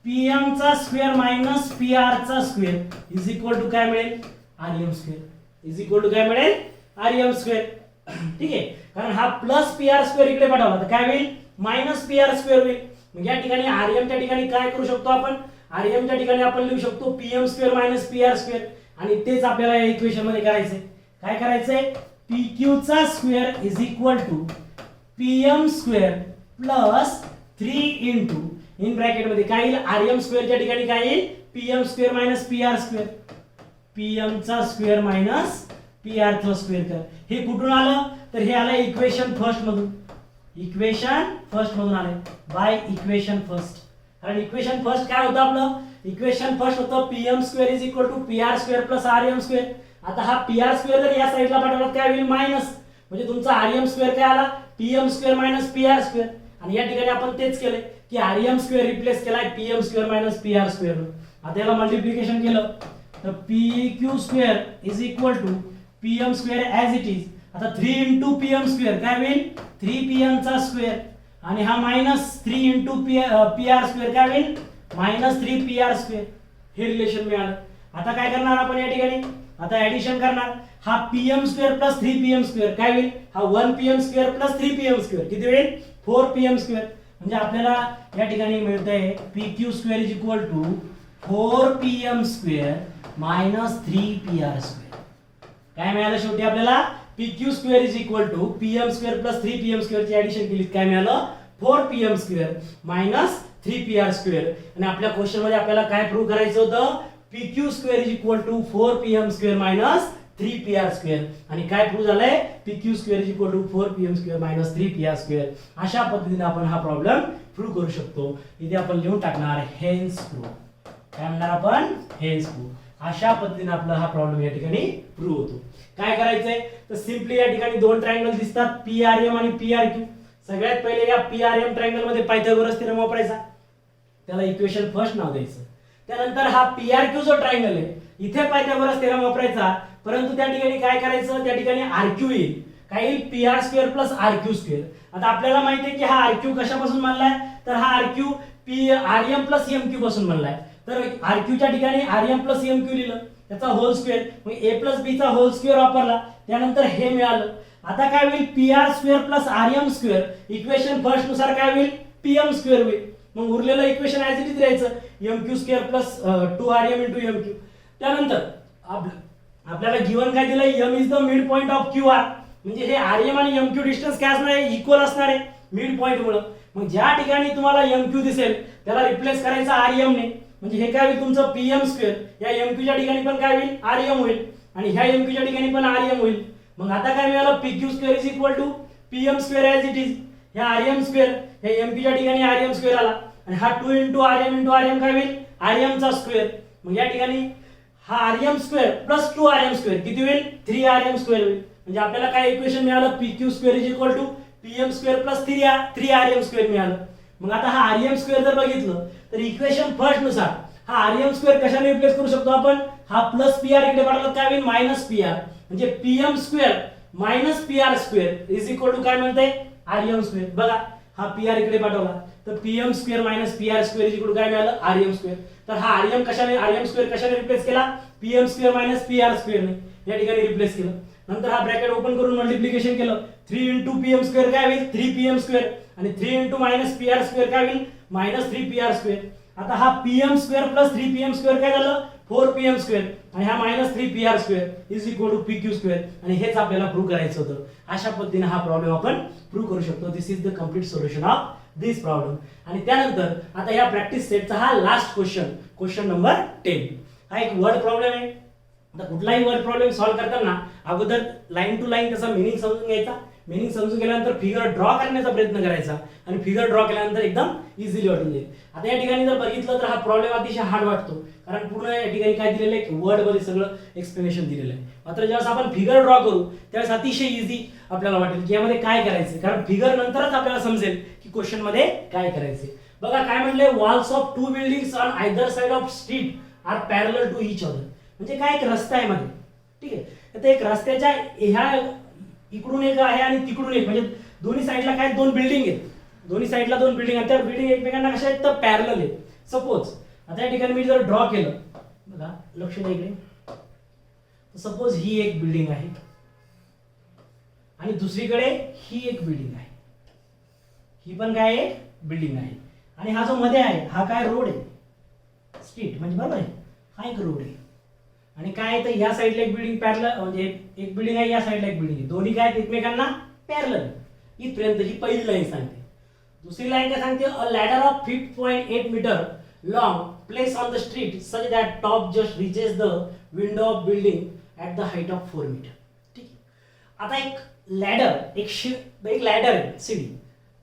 पीएम चा स्क्वेअर मायनस पीआर चा स्क्वेअर इज इक्वल टू काय मिळेल, आरएम स्क्वेअर. ठीक आहे. कारण हा प्लस पीआर स्क्वेअर इकडे पाठवला तर काय होईल, मायनस पीआर स्क्वेअर होईल. मग या ठिकाणी आरएम च्या ठिकाणी काय करू शकतो आपण, आरएम च्या ठिकाणी आपण लिहू शकतो PM square minus PR square. आणि तेच आपल्याला या इक्वेशन मध्ये करायचंय. काय करायचंय, पी क्यू चा square is equal to PM square plus 3 into in bracket मध्ये काय येईल, आरएम स्क्वेअर च्या ठिकाणी काय येईल, PM square minus PR square, PM चा स्क्वेअर मायनस पीआर चा स्क्वेअर कर. हे कुठून आलं तर हे आलं इक्वेशन फर्स्ट मधून आले बाय इक्वेशन फर्स्ट. कारण इक्वेशन फर्स्ट काय होतं आपलं, इक्वेशन फर्स्ट होतं PM square is equal to PR square plus RM square. आता हा पीआर स्क्वेअर जर या साईडला पाठवला काय होईल, मायनस, म्हणजे तुमचा आरएम स्क्वेअर काय आला, PM square minus PR square. आणि या ठिकाणी आपण तेच केलंय की आरएम स्क्वेअर रिप्लेस केलाय PM square minus PR square. आता याला मल्टिप्लिकेशन केलं तर PQ square is equal to PM square as it is. आता 3 इंटू PM स्क्वेअर काय होईल 3PM चा स्क्वेअर आणि हा मायनस 3 इंटू PR स्क्वेअर काय होईल मायनस 3PR स्क्वेअर. हे रिलेशन मिळालं. आता काय करणार आपण या ठिकाणी आता ऍडिशन करणार. हा PM square plus 3PM square काय होईल हा 1PM square plus 3PM square किती होईल 4PM स्क्वेअर. म्हणजे आपल्याला या ठिकाणी मिळतंय PQ square is equal to 4PM square minus 3PR square. काय मिळालं शेवटी आपल्याला PQ square is equal to PM square plus 3PM square ची ऍडिशन केली काय मिळालं 4PM square minus 3PR square. आणि आपल्या क्वेश्चन मध्ये आपल्याला काय प्रूव्ह करायचं होतं PQ square is equal to 4PM square minus 3PR square. आणि काय प्रूव्ह झालंय PQ square is equal to 4PM square minus 3PR square. अशा पद्धतीने आपण हा प्रॉब्लेम प्रूव्ह करू शकतो. इथे आपण लिहून टाकणार हेन्स प्रूव्ह. काय म्हणणार आपण हेन्स प्रूव्ह. अशा पद्धतीने आपला हा प्रॉब्लेम या ठिकाणी प्रूव्ह होतो. काय करायचंय तर सिंपली या ठिकाणी दोन ट्रायंगल दिसतात PRM आणि PRQ. सगळ्यात पहिले या PRM ट्रायंगल मध्ये पायथागोरस थेरम वापरायचा. त्याला इक्वेशन फर्स्ट नाव द्यायचं. त्यानंतर हा PRQ जो ट्रायंगल आहे इथे पायथागोरस थेरम वापरायचा. परंतु त्या ठिकाणी काय करायचं त्या ठिकाणी RQ येईल काय येईल PR square plus RQ square. आता आपल्याला माहिती आहे की हा RQ कशापासून बनलाय तर हा RQ RM प्लस MQ पासून बनलाय. तर RQ च्या ठिकाणी RM प्लस MQ लिहिलं त्याचा होल स्क्वेअर मग A प्लस B चा होल स्क्वेअर वापरला त्यानंतर हे मिळालं. आता काय होईल PR square plus RM square equation first नुसार काय होईल PM स्क्वेअर होईल. मग उरलेलं इक्वेशन ॲज इट इज राहायचं MQ square plus 2RM into MQ. त्यानंतर आपल्याला गिवन काय दिलंय M is the mid point of QR. म्हणजे हे RM आणि MQ डिस्टन्स काय असणार आहे इक्वल असणार आहे मिड पॉइंट मुळे. मग ज्या ठिकाणी तुम्हाला MQ दिसेल त्याला रिप्लेस करायचा RM ने. म्हणजे हे काय होईल तुमचं PM स्क्वेअर या MQ च्या ठिकाणी पण काय होईल RM होईल आणि ह्या MQ च्या ठिकाणी पण RM होईल. मग आता काय मिळालं PQ square is equal to PM square as it is. ह्या RM स्क्वेअर ह्या MQ च्या ठिकाणी RM स्क्वेअर आला आणि हा 2 इंटू RM काय होईल RM चा स्क्वेअर. मग या ठिकाणी हा RM square plus 2RM square किती होईल 3RM स्क्वेअर होईल. म्हणजे आपल्याला काय इक्वेशन मिळालं PQ square is equal to PM square plus 3RM square मिळालं. मग आता हा RM स्क्वेअर जर बघितलं तर इक्वेशन फर्स्ट नुसार हा RM स्क्वेअर कशाने रिप्लेस करू शकतो आपण हा प्लस PR इकडे पाठवला काय होईल मायनस PR. म्हणजे PM square minus PR square is equal to काय म्हणते RM स्क्वेअर. बघा हा PR इकडे पाठवला तर PM square minus PR square is equal to काय मिळालं RM स्क्वेअर. तर हा RM स्क्वेअर कशाने रिप्लेस केला PM square minus PR square ने या ठिकाणी रिप्लेस केलं. नंतर हा ब्रॅकेट ओपन करून मल्टिप्लिकेशन केलं 3 इंटू PM स्क्वेअर काय होईल 3PM स्क्वेअर आणि 3 इंटू मायनस PR स्क्वेअर काय होईल मायनस 3PR स्क्वेअर. आता हा PM square plus 3PM square काय झालं 4PM स्क्वेअर आणि हा minus 3PR square is equal to PQ square. आणि हेच आपल्याला प्रूव्ह करायचं होतं. अशा पद्धतीने हा प्रॉब्लेम आपण प्रूव्ह करू शकतो. This is the complete solution of this problem. आणि त्यानंतर आता या प्रॅक्टिस सेटचा हा लास्ट क्वेश्चन नंबर 10. हा एक वर्ड प्रॉब्लेम आहे. आता कुठलाही वर्ड प्रॉब्लेम सॉल्व्ह करताना अगोदर लाईन टू लाईन त्याचा मिनिंग समजून घ्यायचा. मिनिंग समजून गेल्यानंतर फिगर ड्रॉ करण्याचा प्रयत्न करायचा आणि फिगर ड्रॉ केल्यानंतर एकदम इझिली वाटून जाईल. आता या ठिकाणी जर बघितलं तर हा प्रॉब्लेम अतिशय हार्ड वाटतो कारण पूर्ण या ठिकाणी काय दिलेलं आहे वर्ड मध्ये सगळं एक्सप्लेनेशन दिलेलं आहे. मात्र ज्यावेळेस आपण फिगर ड्रॉ करू त्यावेळेस अतिशय इझी आपल्याला वाटेल की यामध्ये काय करायचं कारण फिगर नंतरच आपल्याला समजेल की क्वेश्चन मध्ये काय करायचे. बघा काय म्हणले walls of 2 buildings on either side of street are parallel to each other. म्हणजे काय एक रस्ता आहे मध्ये ठीक आहे. आता एक रस्त्याच्या ह्या इकडून एक आहे आणि तिकडून एक म्हणजे दोन्ही साईडला काय दोन बिल्डिंग आहेत. दोन्ही साईडला दोन बिल्डिंग आहेत. त्या बिल्डिंग एकमेकांना कशा आहेत तर पॅरलल आहेत. सपोज आता या ठिकाणी मी जर ड्रॉ केलं बघा लक्ष द्या इकडे. सपोज ही एक बिल्डिंग आहे आणि दुसरीकडे ही एक बिल्डिंग आहे. ही पण काय आहे बिल्डिंग आहे आणि हा जो मध्ये आहे हा काय रोड आहे स्ट्रीट म्हणजे बरोबर आहे. हा एक रोड आहे आणि काय तर या साईडला एक बिल्डिंग पॅरलल म्हणजे एक बिल्डिंग आहे या साईडला एक बिल्डिंग आहे. दोन्ही काय एकमेकांना पॅरलल. इथपर्यंत ही पहिली लाईन सांगते. दुसरी लाईन काय सांगते a ladder of 5.8 metre long place on the street such that top just reaches the window of building at the height of 4 metre. ठीक आहे. आता एक लॅडर एक लॅडर आहे सीडी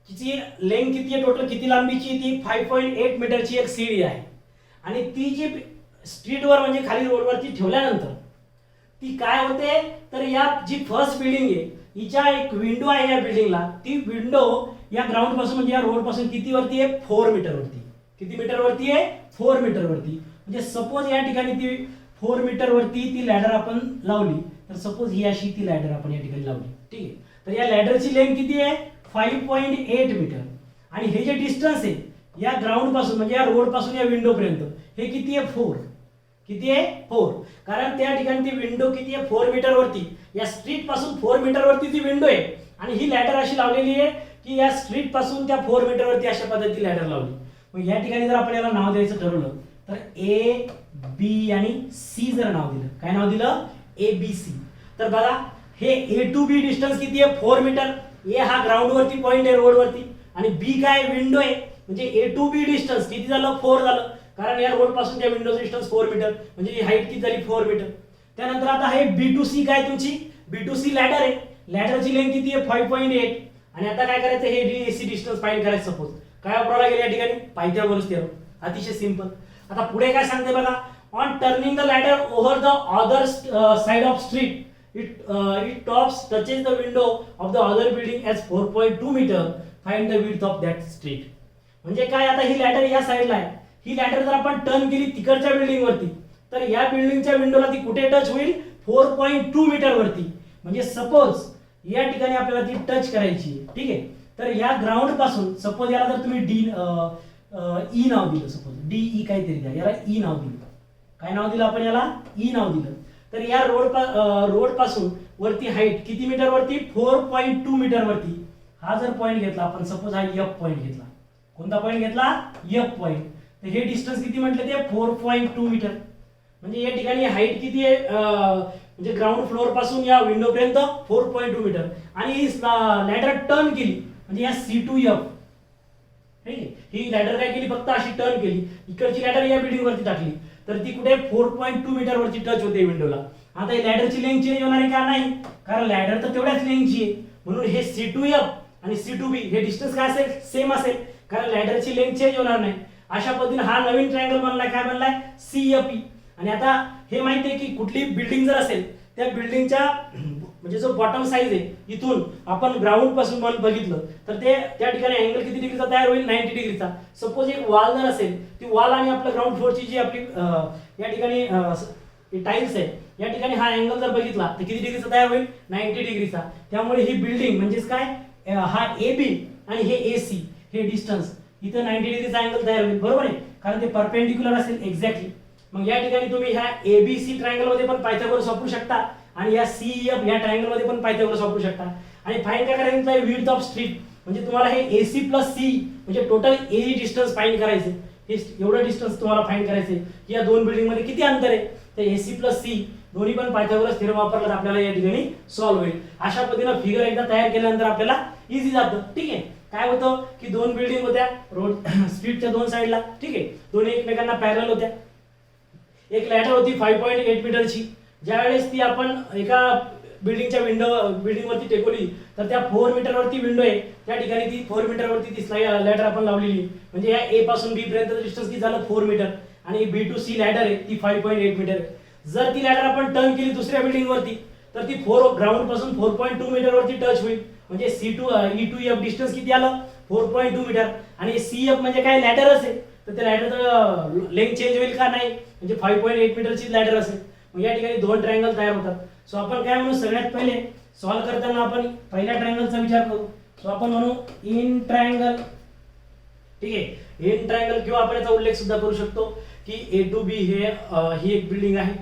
तिची लेंथ किती आहे टोटल किती लांबीची ती 5.8 मीटरची एक सीडी आहे आणि ती जी स्ट्रीटवर म्हणजे खाली रोडवरती ठेवल्यानंतर ती काय होते तर या जी फर्स्ट बिल्डिंग आहे हिच्या एक विंडो आहे या बिल्डिंगला. ती विंडो या ग्राउंड पासून म्हणजे या रोड पासून किती वरती आहे 4 मीटर वरती. किती मीटर वरती आहे 4 मीटर वरती. म्हणजे सपोज या ठिकाणी ती 4 मीटर वरती ती लॅडर आपण लावली, तर सपोज ही अशी ती लॅडर आपण या ठिकाणी लावली, ठीक आहे. तर या लॅडरची लेंथ किती आहे 5.8 मीटर आणि हे जे डिस्टन्स आहे या ग्राउंड पासून म्हणजे या रोड पासून या विंडो पर्यंत हे किती आहे 4. किती आहे 4. कारण त्या ठिकाणी ती विंडो किती आहे 4 मीटर वरती, या स्ट्रीट पासून 4 मीटर वरती ती विंडो आहे आणि ही लॅडर अशी लावलेली आहे की या स्ट्रीट पासून त्या 4 मीटर वरती अशा पद्धतीने लॅडर लावली. मग या ठिकाणी जर आपण याला नाव द्यायचं ठरवलं तर ए बी आणि सी जर नाव दिलं, काय नाव दिलं ए बी सी, तर बघा हे ए टू बी डिस्टन्स किती आहे 4 मीटर. ए हा ग्राउंड वरती पॉइंट आहे रोड वरती आणि बी काय विंडो आहे, म्हणजे ए टू बी डिस्टन्स किती झालं 4 झालं, कारण या रोड पासून त्या विंडोचं डिस्टन्स 4 मीटर म्हणजे ही हाईट किती झाली 4 मीटर. त्यानंतर आता हे बी टू सी काय तुमची बी टू सी लॅडर आहे, लॅडरची लेंथ किती आहे 5.8 आणि आता काय करायचं हे डीएसी डिस्टन्स फाइंड करायचं. सपोज काय वापरायला गेलं या ठिकाणी पायथागोरस थेरम, अतिशय सिंपल. आता पुढे काय सांगते बघा, on turning the ladder over the other side of street it tops touches the window of the other building as 4.2 meter, find the width of that street. म्हणजे काय आता ही लॅडर या साइडला आहे, ही लॅडर जर आपण टर्न केली तिकडच्या बिल्डिंग वरती तर या बिल्डिंगच्या विंडोला ती कुठे टच होईल 4.2 मीटर वरती. म्हणजे सपोज या ठिकाणी आपल्याला ती टच करायची आहे, ठीक आहे. तर या ग्राउंड पासून सपोज याला जर तुम्ही डी ई नाव दिलं, सपोज डी ई काहीतरी द्या, याला ई नाव दिलं, काय नाव दिलं आपण याला ई नाव दिलं, तर या रोड पासून वरती हाईट किती मीटर वरती 4.2 मीटर वरती. हा जर पॉइंट घेतला आपण, सपोज हा एफ पॉइंट घेतला, कोणता पॉइंट घेतला एफ पॉइंट, तर हे डिस्टन्स किती म्हटलं ते 4.2 मीटर. म्हणजे या ठिकाणी हाईट किती आहे म्हणजे ग्राउंड फ्लोअर पासून या विंडो पर्यंत 4.2 मीटर आणि ही लॅडर टर्न केली म्हणजे या C2F, ठीक आहे. ही लॅडर काय केली फक्त अशी टर्न केली, इकडची लॅडर या बिल्डिंग वरती टाकली तर ती कुठे 4.2 मीटर वरती टच होते विंडोला. आता ही लॅडरची लेंथ चेंज होणार आहे का नाही, कारण लॅडर तर तेवढ्याच लेंथची आहे म्हणून हे C2F आणि C2B हे डिस्टन्स काय असेल सेम असेल, कारण लॅडरची लेंथ चेंज होणार नाही. अशा पद्धतीने हा नवीन ट्रायंगल बनलाय, काय बनलाय CFE. आणि आता हे माहिती आहे की कुठली बिल्डिंग जर असेल त्या बिल्डिंगच्या म्हणजे जो बॉटम साइज आहे इथून आपण ग्राउंड पासून बघितलं तर ते त्या ठिकाणी अँगल किती डिग्रीचा तयार होईल 90 डिग्रीचा. सपोज एक वॉल जर असेल ती वॉल आणि आपलं ग्राउंड फ्लोअरची जी आपली या ठिकाणी टाइल्स आहे या ठिकाणी हा अँगल जर बघितला तर किती डिग्रीचा तयार होईल 90 डिग्रीचा. त्यामुळे ही बिल्डिंग म्हणजेच काय हा AB आणि हे AC हे डिस्टन्स इथं 90 डिग्रीचा अँगल तयार होईल, बरोबर आहे, कारण ते परपेंडिक्युलर असेल एक्झॅक्टली. मग या ठिकाणी तुम्ही ह्या ABC ट्रायंगल मध्ये पण पायथागोरस वापरू शकता आणि या CEF या ट्रायंगल मध्ये पण पायथागोरस वापरू शकता. आणि फाइंड काय करायचं आहे विड्थ ऑफ स्ट्रीट, म्हणजे तुम्हाला हे AC प्लस C म्हणजे टोटल AE डिस्टन्स फाइंड करायचे. हे एवढं डिस्टन्स तुम्हाला फाइंड करायचे की या दोन बिल्डिंग मध्ये किती अंतर आहे, तर AC प्लस C दोन्ही पण पायथागोरस थेरम वापरला तर आपल्याला या ठिकाणी सॉल्व्ह होईल. अशा पद्धतीने फिगर एकदा तयार केल्यानंतर आपल्याला इझी जातं, ठीक आहे. काय होतं की दोन बिल्डिंग होत्या रोड स्ट्रीटच्या दोन साइडला, ठीक आहे, दोन्ही एकमेकांना पॅरलल होत्या. एक लॅडर होती 5.8 मीटरची, ज्यावेळेस ती आपण एका बिल्डिंगच्या बिल्डिंग वरती टेकवली तर त्या 4 मीटर वरती विंडो आहे त्या ठिकाणी ती 4 मीटर वरती ती लॅडर आपण लावलेली, म्हणजे या A पासून B पर्यंत डिस्टन्स किती झालं 4 मीटर आणि B टू C लॅडर आहे ती 5.8 मीटर आहे. जर ती लॅडर आपण टर्न केली दुसऱ्या बिल्डिंग वरती तर ती ग्राउंड पासून 4.2 मीटर वरती टच होईल, म्हणजे E2F डिस्टन्स किती आलं 4.2 मीटर आणि CF म्हणजे काय लॅडरच आहे तर त्या लॅडरचं लेंथ चेंज होईल का नाही, म्हणजे 5.8 मीटरची लॅडर असेल. मग या ठिकाणी दोन ट्रायंगल तयार होतात. सो आपण काय म्हणू सगळ्यात पहिले सॉल्व्ह करताना आपण पहिल्या ट्रायंगलचा विचार करू. सो आपण म्हणू इन ट्रायंगल, ठीक आहे, इन ट्रायंगल किंवा आपण याचा उल्लेख सुद्धा करू शकतो की A टू B ही एक बिल्डिंग आहे,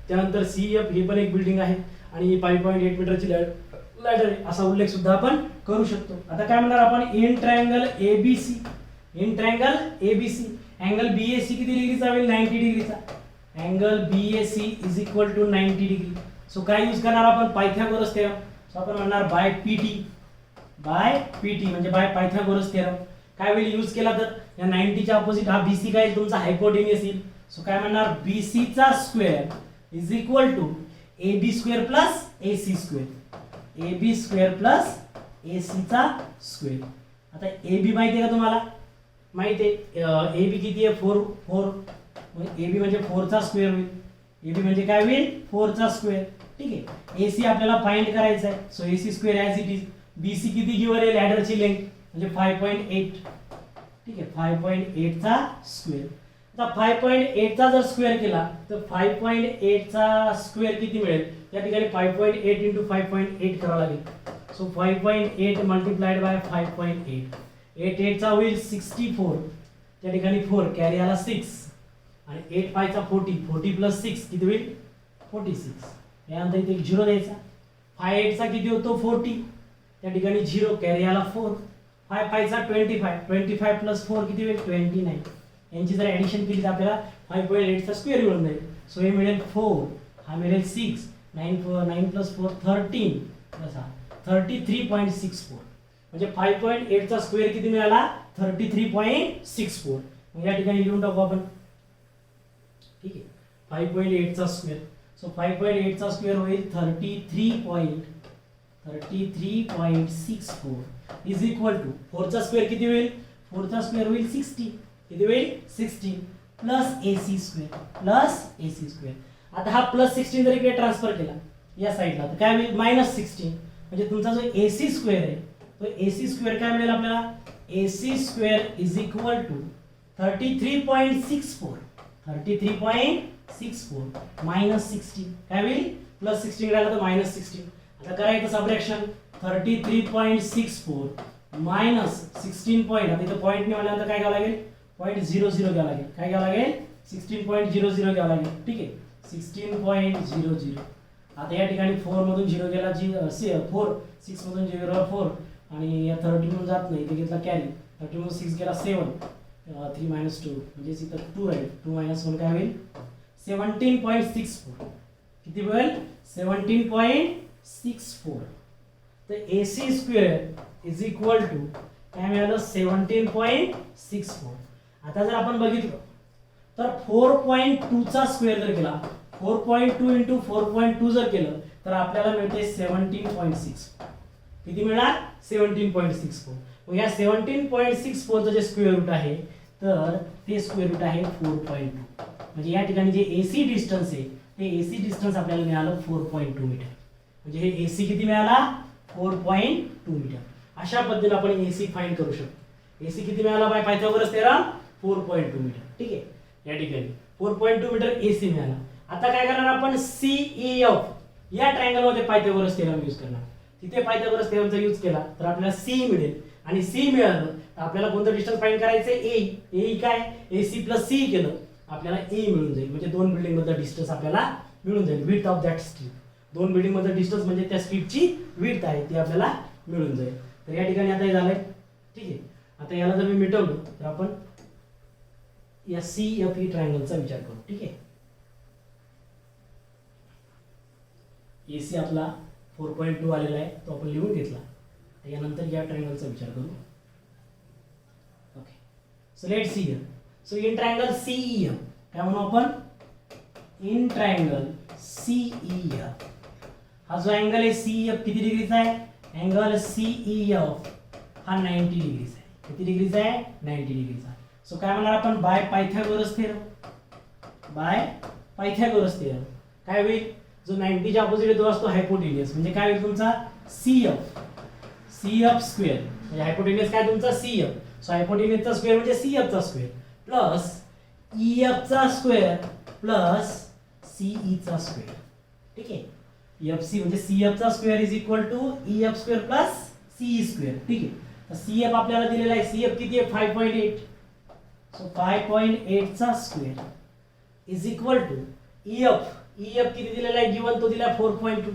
त्यानंतर CF ही पण एक बिल्डिंग आहे आणि 5.8 मीटरची लॅडर असा उल्लेख सुद्धा आपण करू शकतो. आता काय म्हणणार आपण in triangle ABC, in triangle ABC angle BAC किती डिग्रीचा होईल 90 डिग्रीचा. Angle BAC is equal to 90 degree. So काय यूज करणार आपण पायथागोरस थेरम. सो आपण म्हणणार बाय PT म्हणजे बाय पायथागोरस थेरम. काय होईल यूज केला तर या 90 च्या ऑपोजिट हा BC काय तुमचा हायपोटेन्यूस येईल. सो काय म्हणणार BC चा square is equal to AB square plus AC square, AB square plus AC चा स्क्वेअर. आता AB माहिती आहे का तुम्हाला, माहिती आहे AB किती आहे 4 AB म्हणजे 4 चा स्क्वेअर होईल. AB म्हणजे काय होईल 4 चा स्क्वेअर, ठीक आहे. AC आपल्याला फाइंड करायचं आहे. So AC square as it is. BC किती गिवन आहे लॅडरची लेंथ म्हणजे 5.8, ठीक आहे, 5.8 चा स्क्वेअर. आता 5.8 चा जर स्क्वेअर केला तर 5.8 चा स्क्वेअर किती मिळेल? या ठिकाणी 5.8 इंटू 5.8 करावं लागेल. सो 5.8 मल्टिप्लाइड बाय 5.8, 8 चा होईल 64, त्या ठिकाणी 4 कॅरी आला 6 आणि 8 5 चा 40, 40 प्लस 6 किती होईल? 46. यानंतर इथे 0 द्यायचा. 5 8 चा किती होतो? 40, त्या ठिकाणी 0 कॅरी आला 4, 5 5 चा 25, 25 प्लस 4 किती होईल? 29. यांची जर ऍडिशन केली तर आपल्याला 5.8 चा स्क्वेअर मिळून जाईल. सो हे मिळेल 4, हा मिळेल 6, 9 प्लस 4 13 प्लस 33.64. म्हणजे 5.8 चा स्क्वेअर किती मिळाला? 33.64. मग या ठिकाणी लिहून टाकू आपण. ठीक आहे, 5.8 चा स्क्वेअर. सो 5.8 चा स्क्वेअर होईल 33.64 इज इक्वल टू 4 चा स्क्वेअर किती होईल? 4 चा स्क्वेअर होईल 60, किती होईल? 16 plus AC square, plus AC square. आता हा प्लस 16 जर इकडे ट्रान्सफर केला या साईडला तर काय होईल? मायनस 16. म्हणजे तुमचा जो AC स्क्वेअर आहे तो AC स्क्वेअर काय मिळेल आपल्याला? AC square is equal to 33.64 minus 16 काय होईल? प्लस 16 राहिला तर मायनस 16. आता करायचं सबट्रॅक्शन. 33.64 मायनस 16 पॉईंट, आता इथं पॉईंट नाही आल्यानंतर काय घ्यावं लागेल? 0.00 घ्यावं लागेल. काय घ्यावं लागेल? 16.00 घ्यावं लागेल. ठीक आहे, 16.00. आता या ठिकाणी 4 मधून 0 गेला, 4 6 मधून 0 गेला 4 आणि या 30 मधून जात नाही, इथे घेतला कॅरी. 30 मधून 6 गेला 7, 3 minus 2 म्हणजे इथं 2 आहे. 2 minus 1 काय होईल? 17.64. किती होईल? 17.64. तर AC square is equal to काय मिळालं? 17.64. आता जर आपण बघितलं तर 4.2 चा स्क्वेअर जर केला, 4.2 इंटू 4.2 जर केलं तर आपल्याला मिळते 17.6. किती मिळणार? 17.64. मग या 17.64 चं जे स्क्वेअर रूट आहे तर ते स्क्वेअर रूट आहे 4.2. म्हणजे या ठिकाणी जे AC डिस्टन्स आहे ते AC डिस्टन्स आपल्याला मिळालं 4.2 मीटर. म्हणजे हे AC किती मिळाला? 4.2 मीटर. अशा पद्धतीने आपण AC फाइंड करू शकतो. AC किती मिळाला बाय पायथागोरस थेरम? 4.2 मीटर. ठीक आहे, या ठिकाणी 4.2 मीटर AC मिळाला. आता काय करणार आपण? CEF या ट्रायंगल मध्ये पायथागोरस थेरम यूज करणार. तिथे पायथागोरस थेरमचा यूज केला तर आपल्याला C मिळेल आणि C मिळालं तर आपल्याला कोणतं डिस्टन्स फाइंड करायचं? A काय? AC प्लस C केलं आपल्याला A मिळून जाईल. म्हणजे दोन बिल्डिंग मधलं डिस्टन्स आपल्याला मिळून जाईल. विड्थ ऑफ दॅट स्ट्रीप, दोन बिल्डिंग मधलं डिस्टन्स म्हणजे त्या स्ट्रीपची विड्थ आहे ती आपल्याला मिळून जाईल. तर या ठिकाणी आता हे झालंय. ठीक आहे, आता याला जर मी मिटवलं तर आपण या CFE ट्रायंगलचा विचार करू. ठीक आहे, AC आपला 4.2 आलेला आहे तो आपण लिहून घेतला. यानंतर या ट्रायंगलचा विचार करू. Okay, so let's see here. So in triangle CEF काय म्हणू आपण? इन ट्रायंगल CEF हा जो अँगल आहे CEF किती डिग्रीचा आहे? अँगल CEF हा 90 डिग्रीचा आहे. किती डिग्रीचा आहे? 90 डिग्रीचा. सो काय म्हणणार आपण? By Pythagoras theorem. Bye Pythagoras theorem काय होईल? जो 90 च्या अपोजिट जो असतो हायपोटेन्युअस म्हणजे काय होईल तुमचा? CF square. म्हणजे हायपोटेन्युअस काय तुमचा? CF. सो हायपोटेन्युअसचा स्क्वेअर म्हणजे CF चा स्क्वेअर प्लस EF चा स्क्वेअर प्लस CE चा स्क्वेअर. ठीक आहे, FC म्हणजे CF चा square is equal to EF square plus CE square. ठीक आहे, तर CF आपल्याला दिलेला आहे. CF किती आहे? 5.8. सो 5.8 चा square is equal to EF किती दिलेला आहे? गिवन तो दिला 4.2.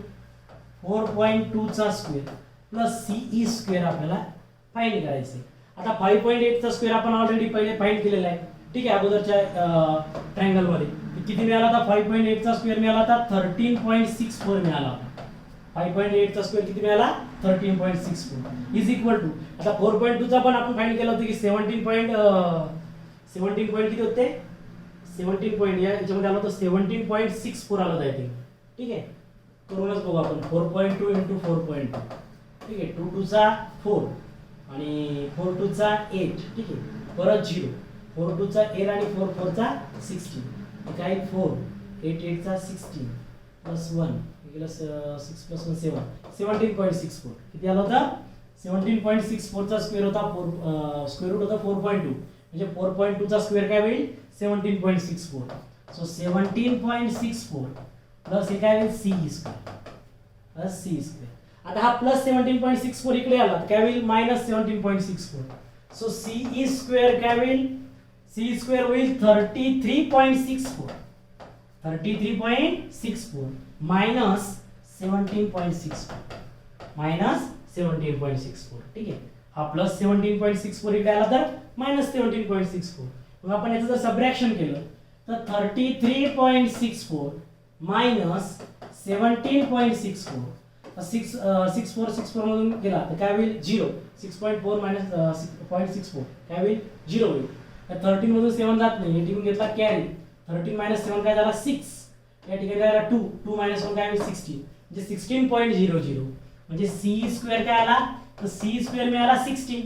4.2 चा स्क्वेअर प्लस CE स्क्वेअर आपल्याला फाइंड करायचं आहे. आता 5.8 चा स्क्वेअर आपण ऑलरेडी पहिले फाइंड केलेला आहे. ठीक आहे, अगोदरच्या ट्रायंगल मध्ये किती मिळाला होता? 5.8 चा स्क्वेअर मिळाला होता 13.64 मिळाला होता. 5.8 चा स्क्वेअर किती मिळाला? 13.64 इज इक्वल टू आता 4.2 चा पण आपण फाइंड केलं होतं की 17 पॉइंट किती होते? 17 पॉइंट याच्यामध्ये आलं होतं 17.64 आलं होतं आय थिंक. ठीक आहे, करूनच बघू आपण. 4.2 इंटू 4.2. ठीक आहे, 2 2 चा 4 आणि 4 2 चा 8. ठीक आहे, परत 0. 4 2 चा 8 आणि 4 4 चा 16. काय 4 8 8 चा 16 प्लस 1 गेला 6 प्लस 1 7. 17.64 किती आला होता? 17.64 चा स्क्वेअर होता. स्क्वेअर रूट होता 4.2 म्हणजे 4.2 चा स्क्वेअर काय होईल? 17.64. सो 17.64 प्लस हे काय होईल C square plus C square. आता हा प्लस 17.64 इकडे आला तर काय होईल मायनस 17.64. सो सी स्क्वेअर काय होईल सी स्क्वेअर होईल 33.64 मायनस 17.64 मायनस 17.64. ठीक आहे. हा प्लस 17.64 इकडे आला तर मायनस 17.64. मग आपण याचं जर सबट्रॅक्शन केलं तर 33.64 मायनस 17.64 6.64 मधून गेला तर काय होईल 0. 6.4 मायनस 0.64 काय होईल 0 होईल. 13 मधून 7 जात नाही या ठिकाणी घेतला कॅरी 13 मायनस 7 काय झाला 6 या ठिकाणी झाला 2 मायनस 1 काय होईल 16 म्हणजे 16.00 म्हणजे सी स्क्वेअर काय आला तर सी स्क्वेअर मिळाला 16.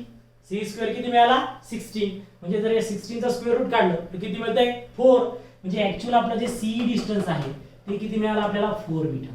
सी स्क्वेअर किती मिळाला 16 म्हणजे जर या 16 चा स्क्वेअर रूट काढलं तर किती मिळतंय 4 म्हणजे ऍक्च्युअल आपलं जे सी डिस्टन्स आहे ते किती मिळालं आपल्याला 4 मीटर.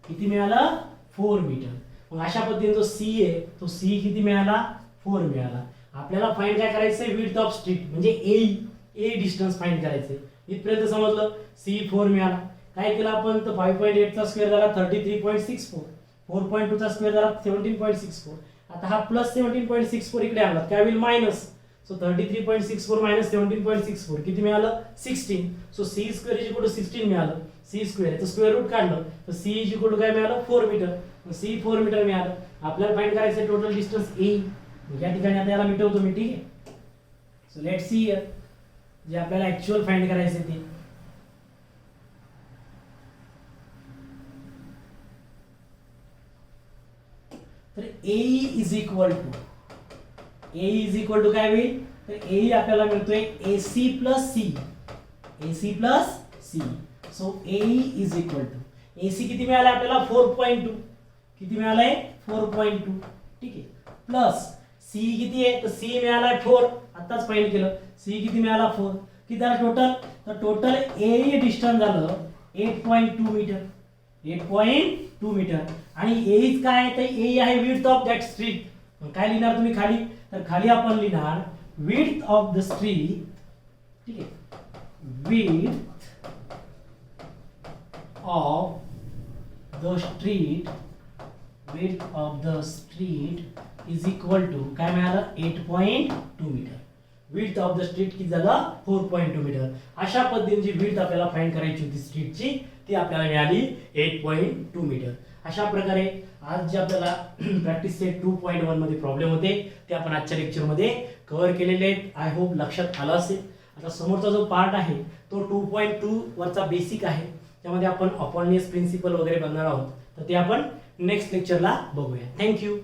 किती मिळालं 4 मीटर. मग अशा पद्धतीने जो सी आहे तो सी किती मिळाला 4 मिळाला. आपल्याला फाइंड काय करायचंय विड्थ ऑफ स्ट्रीट म्हणजे ए डिस्टन्स फाइंड करायचंय. इथपर्यंत समजलं सी 4 मिळाला. काय केलं आपण तर 5.8 चा स्क्वेअर झाला 33.64 4.2 चा स्क्वेअर झाला 17.64. आता हा प्लस 17.64 इकडे आला काय होईल मायनस. सो 33.64 मायनस 17.64 किती मिळालं 16. So C square is equal to 16 मिळालं. सी स्क्वेअर याचं स्क्वेअर रूट काढलं तर सी इज इक्वल टू काय मिळालं 4 मीटर. सी 4 मीटर मिळालं. आपल्याला फाइंड करायचं टोटल डिस्टन्स ए. या ठिकाणी आता याला मिटवतो मी. ठीक आहे. सो लेट्स सी हियर जे आपल्याला ऍक्च्युअल फाइंड करायचं ते तर ए इज इक्वल टू काय होईल तर ए आपल्याला मिळतोय AC plus C. AC plus C. So A is equal to AC किती मिळालं आपल्याला 4.2 किती मिळालंय 4.2. ठीक आहे. प्लस सी किती आहे तर सी मिळाला 4 आताच फाइंड केलं. सी किती मिळाला 4 किती झालं टोटल तर टोटल ए डिस्टन्स झालं 8.2 मीटर 8.2 मीटर. आणि ए इज काय तर ए आहे विड्थ ऑफ दॅट स्ट्रीट. काय लिहिणार तुम्ही खाली तर खाली आपण लिहिणार विड्थ ऑफ द स्ट्रीट. ठीक आहे width of the street width of the street is equal to काय मिळालं 8.2 metre. width of the street किती झालं 4.2 मीटर. अशा पद्धतीने जी width आपल्याला फाइंड करायची होती स्ट्रीटची ती आपल्याला मिळाली 8.2 मीटर. अशा प्रकारे आज जे आपल्याला प्रॅक्टिस सेट 2.1 मध्ये प्रॉब्लेम होते ते आपण आजच्या लेक्चर मध्ये कव्हर केलेले आहेत. आय होप लक्षात आलं असेल. आता समोरचा जो पार्ट आहे तो 2.2 वरचा बेसिक आहे. त्यामध्ये आपण अपॉर्नियस प्रिन्सिपल वगैरे बनणार आहोत तर ते आपण नेक्स्ट लेक्चरला बघूया. थँक्यू.